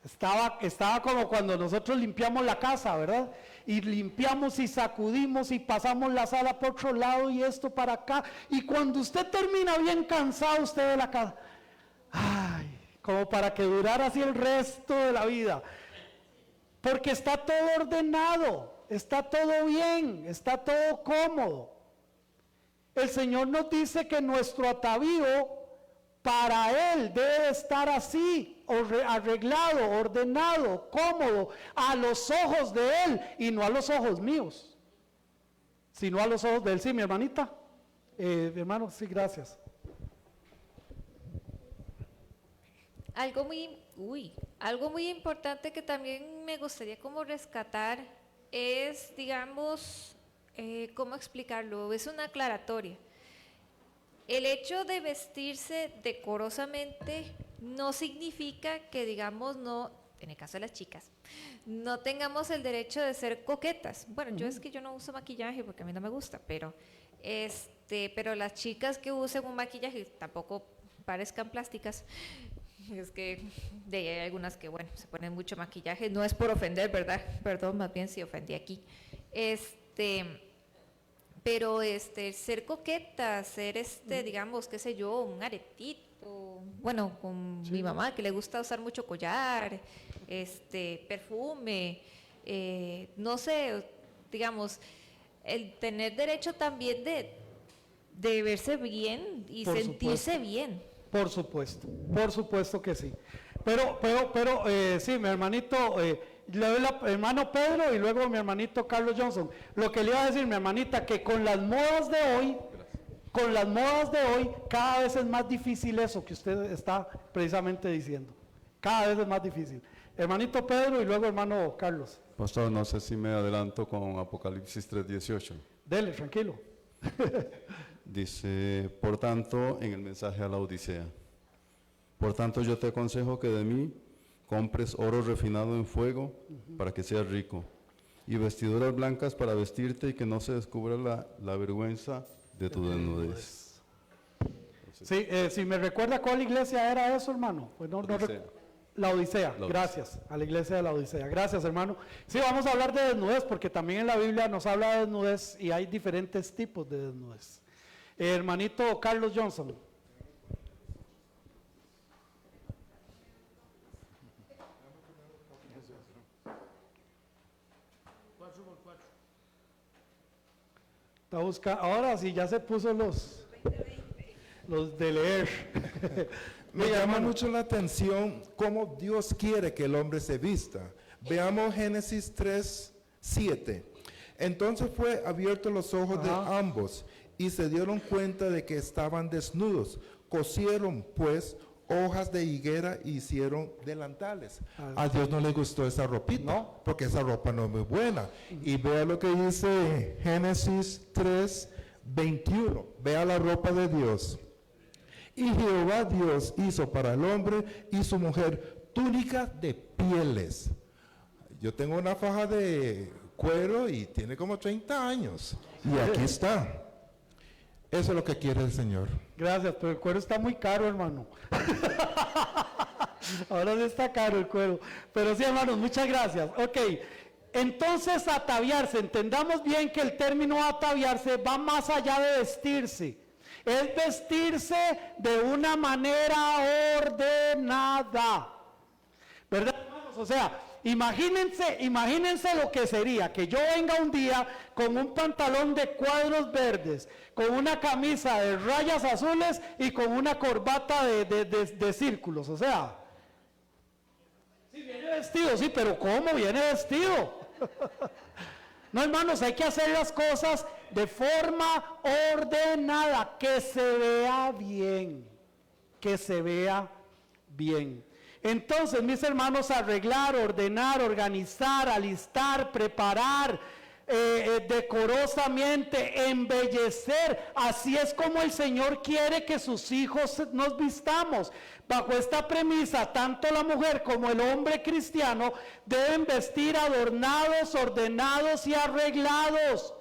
S2: Estaba como cuando nosotros limpiamos la casa, ¿verdad? Y limpiamos y sacudimos y pasamos la sala por otro lado y esto para acá. Y cuando usted termina bien cansado, usted de la casa, ay, como para que durara así el resto de la vida. Porque está todo ordenado, está todo bien, está todo cómodo. El Señor nos dice que nuestro atavío para Él debe estar así, arreglado, ordenado, cómodo, a los ojos de Él y no a los ojos míos, sino a los ojos de Él. Sí, mi hermanita, mi hermano, sí, gracias.
S4: Algo muy importante que también me gustaría como rescatar es, digamos, ¿cómo explicarlo? Es una aclaratoria. El hecho de vestirse decorosamente no significa que, digamos, no, en el caso de las chicas, no tengamos el derecho de ser coquetas. Bueno, yo es que yo no uso maquillaje porque a mí no me gusta, pero las chicas que usen un maquillaje tampoco parezcan plásticas. Es que hay algunas que, bueno, se ponen mucho maquillaje, no es por ofender, ¿verdad? Perdón, más bien si ofendí aquí. Pero ser coqueta, ser digamos, qué sé yo, un aretito, bueno, con mi mamá que le gusta usar mucho collar, perfume, no sé, digamos, el tener derecho también de verse bien y
S2: Por
S4: sentirse
S2: supuesto.
S4: bien.
S2: Por supuesto que sí. Pero sí, mi hermanito, le doy hermano Pedro y luego mi hermanito Carlos Johnson. Lo que le iba a decir, mi hermanita, que con las modas de hoy, cada vez es más difícil eso que usted está precisamente diciendo. Cada vez es más difícil. Hermanito Pedro y luego hermano Carlos.
S9: Pastor, no sé si me adelanto con Apocalipsis 3:18.
S2: Dele, tranquilo.
S9: Dice, por tanto, en el mensaje a la Odisea, por tanto yo te aconsejo que de mí compres oro refinado en fuego para que seas rico, y vestiduras blancas para vestirte y que no se descubra la vergüenza de tu desnudez.
S2: Sí, si me recuerda cuál iglesia era eso, hermano. Pues la Odisea, gracias, a la iglesia de la Odisea. Gracias, hermano. Sí, vamos a hablar de desnudez porque también en la Biblia nos habla de desnudez y hay diferentes tipos de desnudez. Hermanito Carlos Johnson. Está buscando, ahora sí ya se puso los de leer.
S10: Me llama mucho la atención cómo Dios quiere que el hombre se vista. Veamos Génesis 3:7. Entonces fue abierto los ojos de ambos y se dieron cuenta de que estaban desnudos. Cosieron pues hojas de higuera e hicieron delantales. A Dios no le gustó esa ropita,
S2: No.
S10: porque esa ropa no es muy buena. Y vea lo que dice Génesis 3:21. Vea la ropa de Dios. Y Jehová Dios hizo para el hombre y su mujer túnicas de pieles. Yo tengo una faja de cuero y tiene como 30 años. Y aquí está. Eso es lo que quiere el Señor.
S2: Gracias, pero el cuero está muy caro, hermano. Ahora sí está caro el cuero. Pero sí, hermanos, muchas gracias. Ok, entonces ataviarse, entendamos bien que el término ataviarse va más allá de vestirse. Es vestirse de una manera ordenada. ¿Verdad, hermanos? O sea, imagínense lo que sería que yo venga un día con un pantalón de cuadros verdes, con una camisa de rayas azules y con una corbata de círculos. O sea, sí viene vestido, sí, pero ¿cómo viene vestido? No, hermanos, hay que hacer las cosas de forma ordenada, que se vea bien, que se vea bien. Entonces, mis hermanos, arreglar, ordenar, organizar, alistar, preparar, decorosamente, embellecer, así es como el Señor quiere que sus hijos nos vistamos. Bajo esta premisa, tanto la mujer como el hombre cristiano deben vestir adornados, ordenados y arreglados.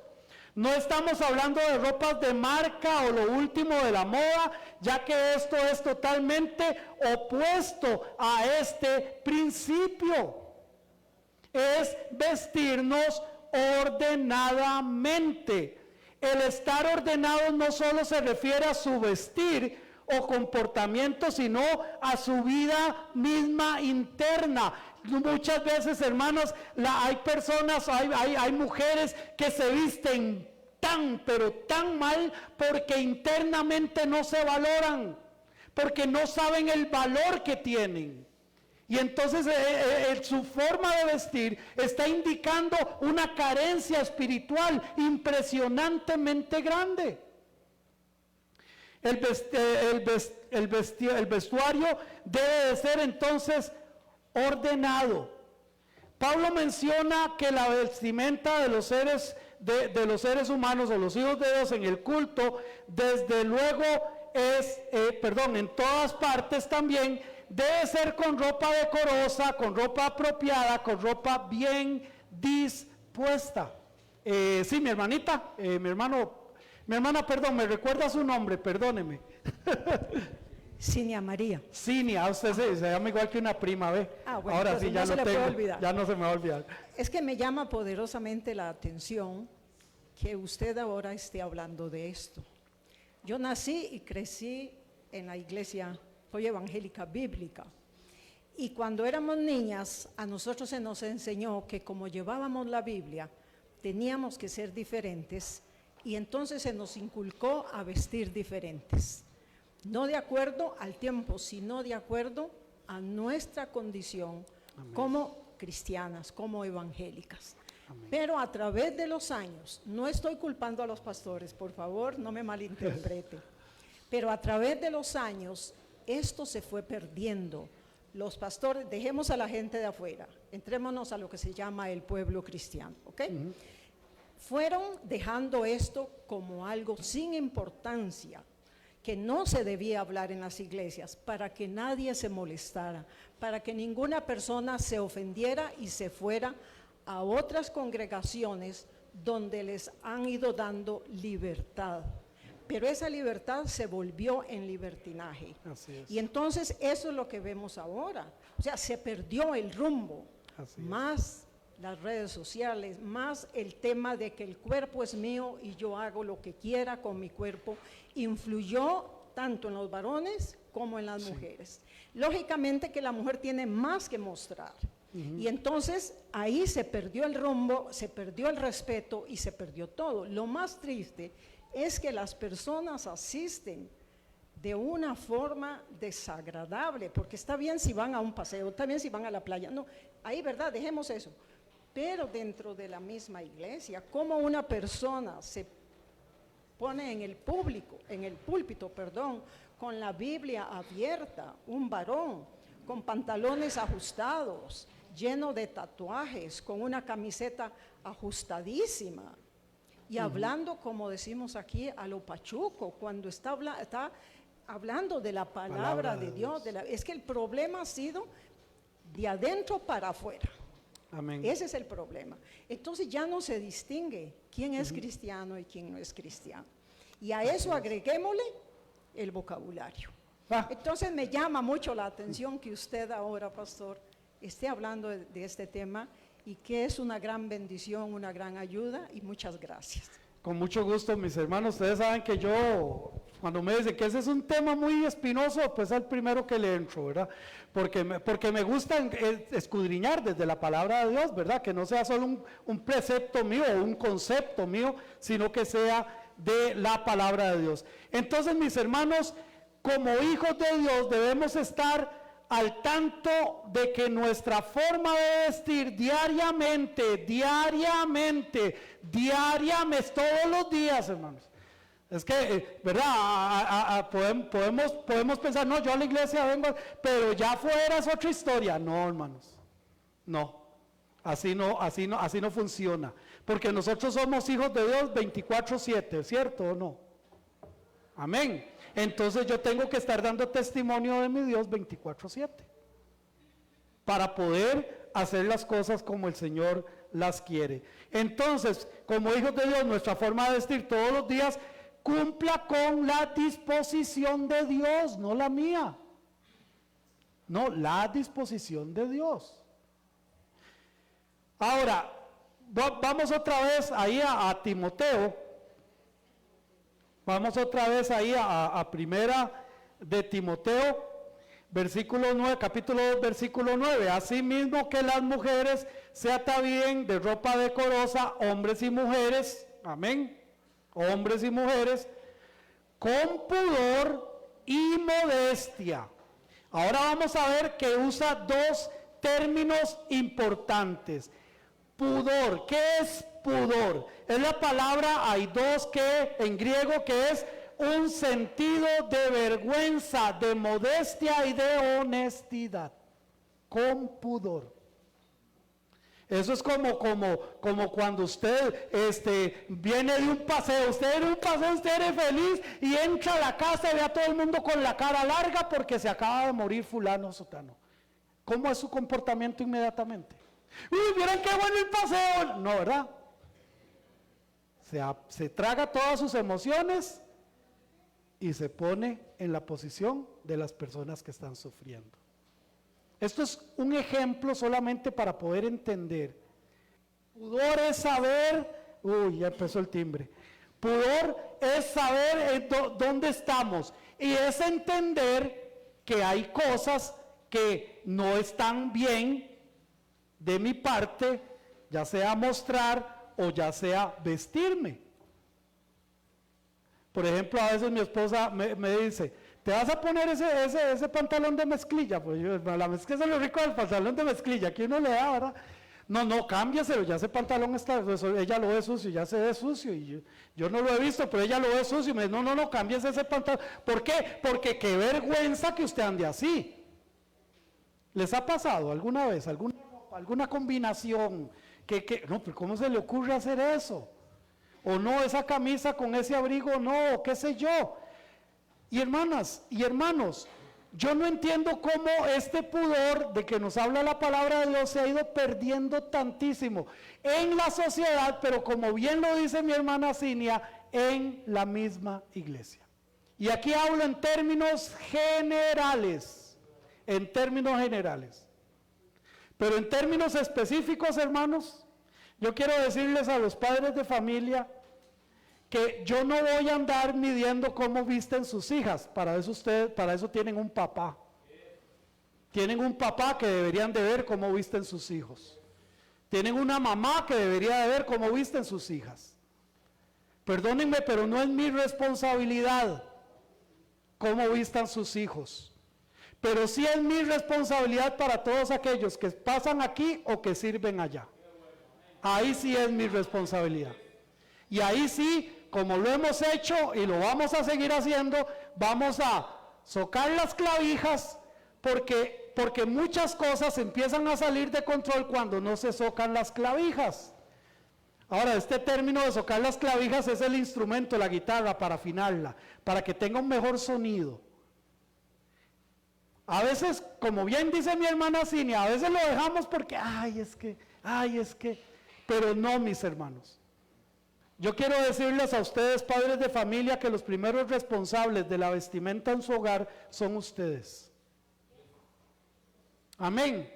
S2: No estamos hablando de ropas de marca o lo último de la moda, ya que esto es totalmente opuesto a este principio. Es vestirnos ordenadamente. El estar ordenado no solo se refiere a su vestir o comportamiento, sino a su vida misma interna. Muchas veces, hermanos, hay personas, hay mujeres que se visten pero tan mal porque internamente no se valoran, porque no saben el valor que tienen. Y entonces su forma de vestir está indicando una carencia espiritual impresionantemente grande. El vestuario debe de ser entonces ordenado. Pablo menciona que la vestimenta de los seres humanos o los hijos de Dios en el culto, desde luego en todas partes también, debe ser con ropa decorosa, con ropa apropiada, con ropa bien dispuesta. Sí, mi hermanita, mi hermana, perdón, me recuerda su nombre, perdóneme.
S6: Cinia María.
S2: Cinia, usted se llama igual que una prima, ¿ve?
S6: Bueno,
S2: ahora sí, ya
S6: no se
S2: lo
S6: le puede
S2: tengo,
S6: olvidar.
S2: ya no se me va a olvidar.
S6: Es que me llama poderosamente la atención que usted ahora esté hablando de esto. Yo nací y crecí en la iglesia, soy evangélica bíblica. Y cuando éramos niñas, a nosotros se nos enseñó que como llevábamos la Biblia, teníamos que ser diferentes, y entonces se nos inculcó a vestir diferentes. No de acuerdo al tiempo, sino de acuerdo a nuestra condición. Amén. Como cristianas, como evangélicas. Amén. Pero a través de los años, no estoy culpando a los pastores, por favor, no me malinterprete, pero a través de los años, esto se fue perdiendo. Los pastores, dejemos a la gente de afuera, entrémonos a lo que se llama el pueblo cristiano, ¿ok? Fueron dejando esto como algo sin importancia, que no se debía hablar en las iglesias, para que nadie se molestara, para que ninguna persona se ofendiera y se fuera a otras congregaciones donde les han ido dando libertad. Pero esa libertad se volvió en libertinaje. Así es. Y entonces eso es lo que vemos ahora. O sea, se perdió el rumbo. Así más las redes sociales, más el tema de que el cuerpo es mío y yo hago lo que quiera con mi cuerpo, influyó tanto en los varones como en las mujeres. Lógicamente que la mujer tiene más que mostrar. Y entonces ahí se perdió el rumbo, se perdió el respeto y se perdió todo. Lo más triste es que las personas asisten de una forma desagradable, porque está bien si van a un paseo, está bien si van a la playa, no, ahí, ¿verdad? Dejemos eso. Pero dentro de la misma iglesia, ¿cómo una persona se pone en el púlpito, con la Biblia abierta, un varón con pantalones ajustados, lleno de tatuajes, con una camiseta ajustadísima y hablando, como decimos aquí, a lo pachuco, cuando está hablando de la palabra de Dios. Es que el problema ha sido de adentro para afuera.
S2: Amén.
S6: Ese es el problema. Entonces ya no se distingue quién es cristiano y quién no es cristiano. Y a eso agreguémosle el vocabulario. Entonces me llama mucho la atención que usted ahora, pastor, esté hablando de este tema y que es una gran bendición, una gran ayuda, y muchas gracias.
S2: Con mucho gusto, mis hermanos. Ustedes saben que yo, cuando me dicen que ese es un tema muy espinoso, pues es el primero que le entro, ¿verdad? Porque me gusta escudriñar desde la palabra de Dios, ¿verdad? Que no sea solo un precepto mío o un concepto mío, sino que sea de la palabra de Dios. Entonces, mis hermanos, como hijos de Dios debemos estar al tanto de que nuestra forma de vestir diariamente, todos los días, hermanos. Es que, ¿verdad? Podemos pensar, no, yo a la iglesia vengo, pero ya afuera es otra historia. No, hermanos, no, así no funciona. Porque nosotros somos hijos de Dios 24/7, ¿cierto o no? Amén. Entonces yo tengo que estar dando testimonio de mi Dios 24/7 para poder hacer las cosas como el Señor las quiere. Entonces, como hijos de Dios, nuestra forma de vestir todos los días cumpla con la disposición de Dios, no la mía. No, la disposición de Dios. Ahora, vamos otra vez ahí a Timoteo. Vamos otra vez ahí a primera de Timoteo, versículo 9, capítulo 2, versículo 9. Asimismo que las mujeres se atavíen de ropa decorosa, hombres y mujeres, amén, hombres y mujeres, con pudor y modestia. Ahora vamos a ver que usa dos términos importantes. Pudor, ¿qué es pudor? Es la palabra, hay dos que en griego, que es un sentido de vergüenza, de modestia y de honestidad. Con pudor. Eso es como cuando usted viene de un paseo, usted es feliz y entra a la casa y ve a todo el mundo con la cara larga porque se acaba de morir fulano o sutano. ¿Cómo es su comportamiento inmediatamente? ¡Uy, vieron qué bueno el paseo! No, ¿verdad? Se traga todas sus emociones y se pone en la posición de las personas que están sufriendo. Esto es un ejemplo solamente para poder entender. Pudor es saber, ya empezó el timbre. Pudor es saber dónde estamos y es entender que hay cosas que no están bien de mi parte, ya sea mostrar o ya sea vestirme. Por ejemplo, a veces mi esposa me dice, ¿te vas a poner ese pantalón de mezclilla? Pues yo, la mezclilla es lo rico del pantalón de mezclilla, que uno le da, ¿verdad? No, cámbiaselo, ya ese pantalón está, ella lo ve sucio, ya se ve sucio, y yo no lo he visto, pero ella lo ve sucio, y me dice, no, cámbiese ese pantalón. ¿Por qué? Porque qué vergüenza que usted ande así. ¿Les ha pasado alguna vez, alguna combinación, no, pero ¿cómo se le ocurre hacer eso? O no, esa camisa con ese abrigo, no, qué sé yo. Y hermanas y hermanos, yo no entiendo cómo este pudor de que nos habla la palabra de Dios se ha ido perdiendo tantísimo en la sociedad, pero como bien lo dice mi hermana Cinia, en la misma iglesia. Y aquí hablo en términos generales, Pero en términos específicos, hermanos, yo quiero decirles a los padres de familia que yo no voy a andar midiendo cómo visten sus hijas. Para eso tienen un papá. Tienen un papá que deberían de ver cómo visten sus hijos. Tienen una mamá que debería de ver cómo visten sus hijas. Perdónenme, pero no es mi responsabilidad cómo vistan sus hijos. Pero sí es mi responsabilidad para todos aquellos que pasan aquí o que sirven allá. Ahí sí es mi responsabilidad. Y ahí sí, como lo hemos hecho y lo vamos a seguir haciendo, vamos a socar las clavijas, porque muchas cosas empiezan a salir de control cuando no se socan las clavijas. Ahora, este término de socar las clavijas es el instrumento, la guitarra, para afinarla, para que tenga un mejor sonido. A veces, como bien dice mi hermana Cinia, a veces lo dejamos porque, pero no, mis hermanos. Yo quiero decirles a ustedes, padres de familia, que los primeros responsables de la vestimenta en su hogar son ustedes. Amén.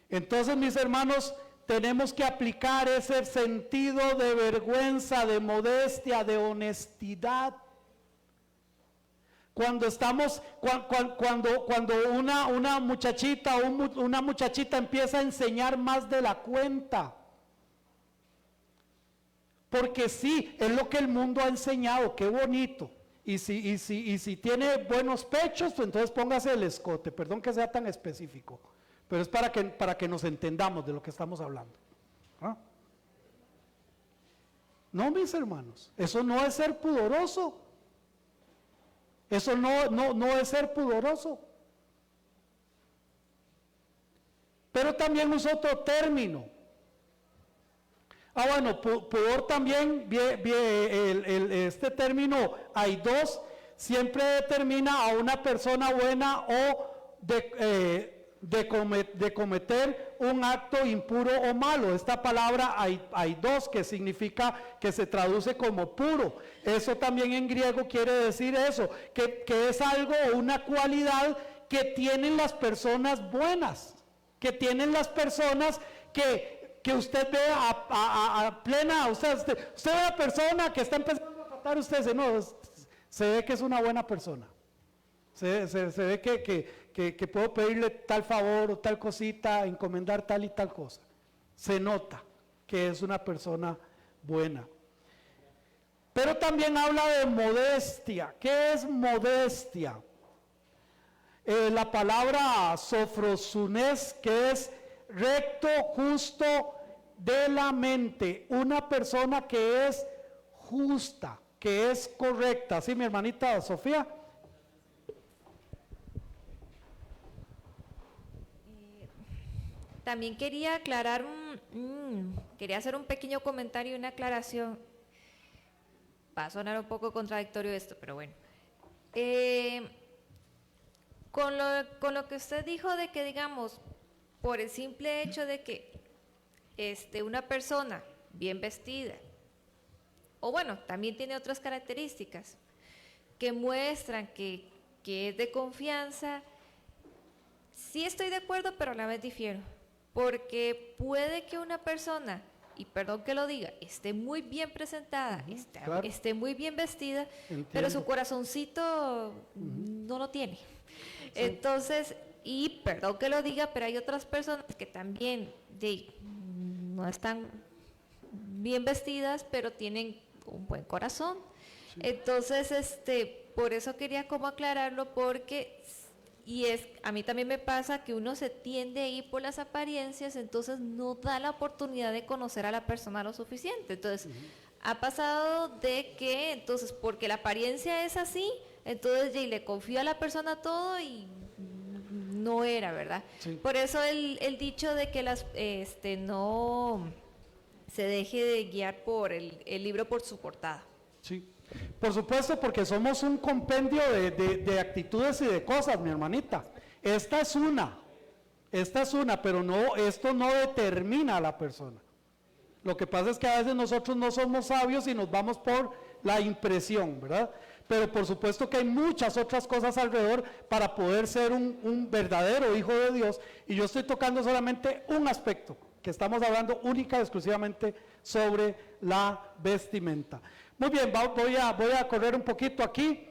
S2: Entonces, mis hermanos, tenemos que aplicar ese sentido de vergüenza, de modestia, de honestidad. Cuando estamos, cuando una muchachita o una muchachita empieza a enseñar más de la cuenta, porque sí, es lo que el mundo ha enseñado, qué bonito. Y si tiene buenos pechos, pues entonces póngase el escote, perdón que sea tan específico, pero es para que nos entendamos de lo que estamos hablando. ¿Ah? No, mis hermanos, eso no es ser pudoroso. Eso no es ser pudoroso. Pero también usa otro término. Bueno, pudor también, este término, hay dos, siempre determina a una persona buena o de cometer un acto impuro o malo. Esta palabra hay dos, que significa, que se traduce como puro. Eso también en griego quiere decir eso, que es algo o una cualidad que tienen las personas buenas, que tienen las personas que usted ve a plena, usted ve a la persona que está empezando a tratar, usted dice, no, se ve que es una buena persona. Se ve que puedo pedirle tal favor o tal cosita, encomendar tal y tal cosa. Se nota que es una persona buena. Pero también habla de modestia. ¿Qué es modestia? La palabra sofrosunes, que es recto, justo de la mente. Una persona que es justa, que es correcta. ¿Sí, mi hermanita Sofía?
S4: También quería aclarar, quería hacer un pequeño comentario y una aclaración. Va a sonar un poco contradictorio esto, pero bueno. Con lo que usted dijo de que, digamos, por el simple hecho de que una persona bien vestida, o bueno, también tiene otras características que muestran que es de confianza, sí estoy de acuerdo, pero a la vez difiero. Porque puede que una persona, y perdón que lo diga, esté muy bien presentada,
S2: claro,
S4: esté muy bien vestida,
S2: entiendo,
S4: pero su corazoncito no lo tiene. Sí. Entonces, y perdón que lo diga, pero hay otras personas que también no están bien vestidas, pero tienen un buen corazón. Sí. Entonces, por eso quería como aclararlo, porque... Y a mí también me pasa que uno se tiende a ir por las apariencias, entonces no da la oportunidad de conocer a la persona lo suficiente. Entonces, ha pasado de que, entonces, porque la apariencia es así, entonces le confío a la persona todo y no era, ¿verdad? Sí. Por eso el dicho de que no se deje de guiar por el libro por su portada.
S2: Sí. Por supuesto, porque somos un compendio de actitudes y de cosas, mi hermanita. Esta es una, pero no, esto no determina a la persona. Lo que pasa es que a veces nosotros no somos sabios y nos vamos por la impresión, ¿verdad? Pero por supuesto que hay muchas otras cosas alrededor para poder ser un verdadero hijo de Dios. Y yo estoy tocando solamente un aspecto, que estamos hablando única y exclusivamente sobre la vestimenta. Muy bien, voy a correr un poquito aquí.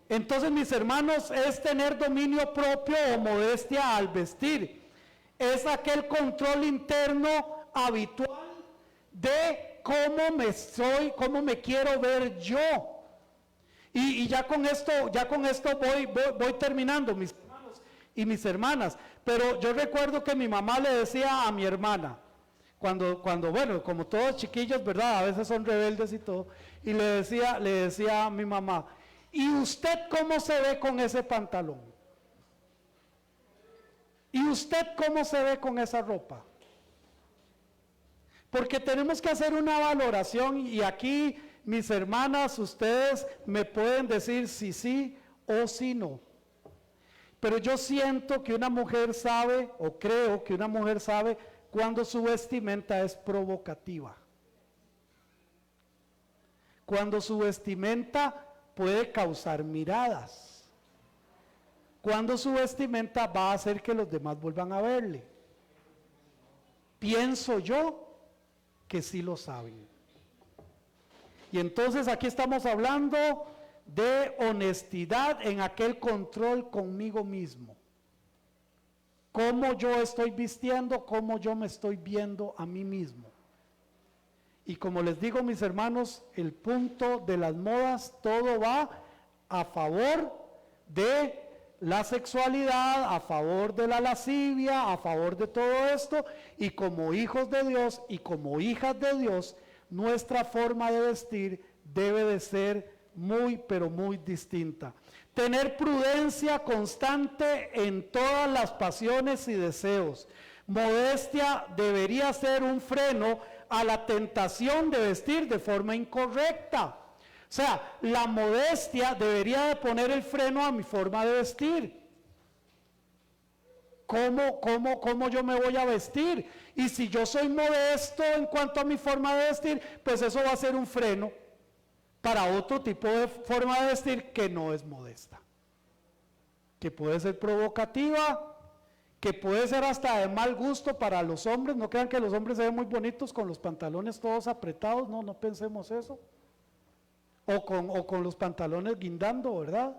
S2: Entonces, mis hermanos, es tener dominio propio o modestia al vestir. Es aquel control interno habitual de cómo me quiero ver yo. Y ya con esto voy terminando, mis hermanos y mis hermanas. Pero yo recuerdo que mi mamá le decía a mi hermana, bueno, como todos chiquillos, ¿verdad? A veces son rebeldes y todo. Y le decía a mi mamá, ¿y usted cómo se ve con ese pantalón? ¿Y usted cómo se ve con esa ropa? Porque tenemos que hacer una valoración y aquí, mis hermanas, ustedes me pueden decir si sí o si no. Pero yo siento que una mujer sabe, o creo que una mujer sabe, cuando su vestimenta es provocativa. Cuando su vestimenta puede causar miradas. Cuando su vestimenta va a hacer que los demás vuelvan a verle. Pienso yo que sí lo saben. Y entonces aquí estamos hablando de honestidad en aquel control conmigo mismo. Cómo yo estoy vistiendo, cómo yo me estoy viendo a mí mismo. Y como les digo, mis hermanos, el punto de las modas, todo va a favor de la sexualidad, a favor de la lascivia, a favor de todo esto, y como hijos de Dios y como hijas de Dios, nuestra forma de vestir debe de ser muy, pero muy distinta. Tener prudencia constante en todas las pasiones y deseos. Modestia debería ser un freno a la tentación de vestir de forma incorrecta. O sea, la modestia debería de poner el freno a mi forma de vestir. ¿Cómo yo me voy a vestir? Y si yo soy modesto en cuanto a mi forma de vestir, pues eso va a ser un freno para otro tipo de forma de vestir que no es modesta. Que puede ser provocativa, que puede ser hasta de mal gusto para los hombres. No crean que los hombres se ven muy bonitos con los pantalones todos apretados, no pensemos eso. O con los pantalones guindando, ¿verdad?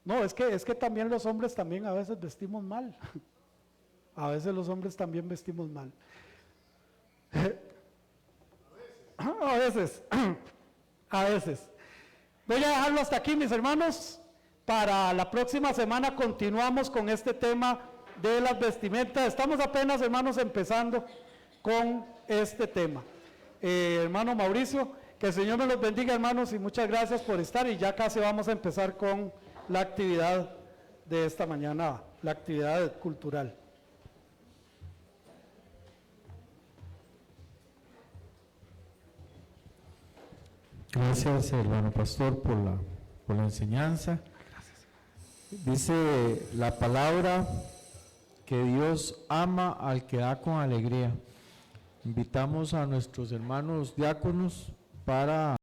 S2: No, es que también los hombres también a veces vestimos mal. A veces los hombres también vestimos mal. A veces. Voy a dejarlo hasta aquí, mis hermanos. Para la próxima semana continuamos con este tema de las vestimentas. Estamos apenas, hermanos, empezando con este tema. Hermano Mauricio, que el Señor me los bendiga, hermanos, y muchas gracias por estar. Y ya casi vamos a empezar con la actividad de esta mañana, la actividad cultural.
S1: Gracias, hermano pastor, por la enseñanza. Dice la palabra que Dios ama al que da con alegría. Invitamos a nuestros hermanos diáconos para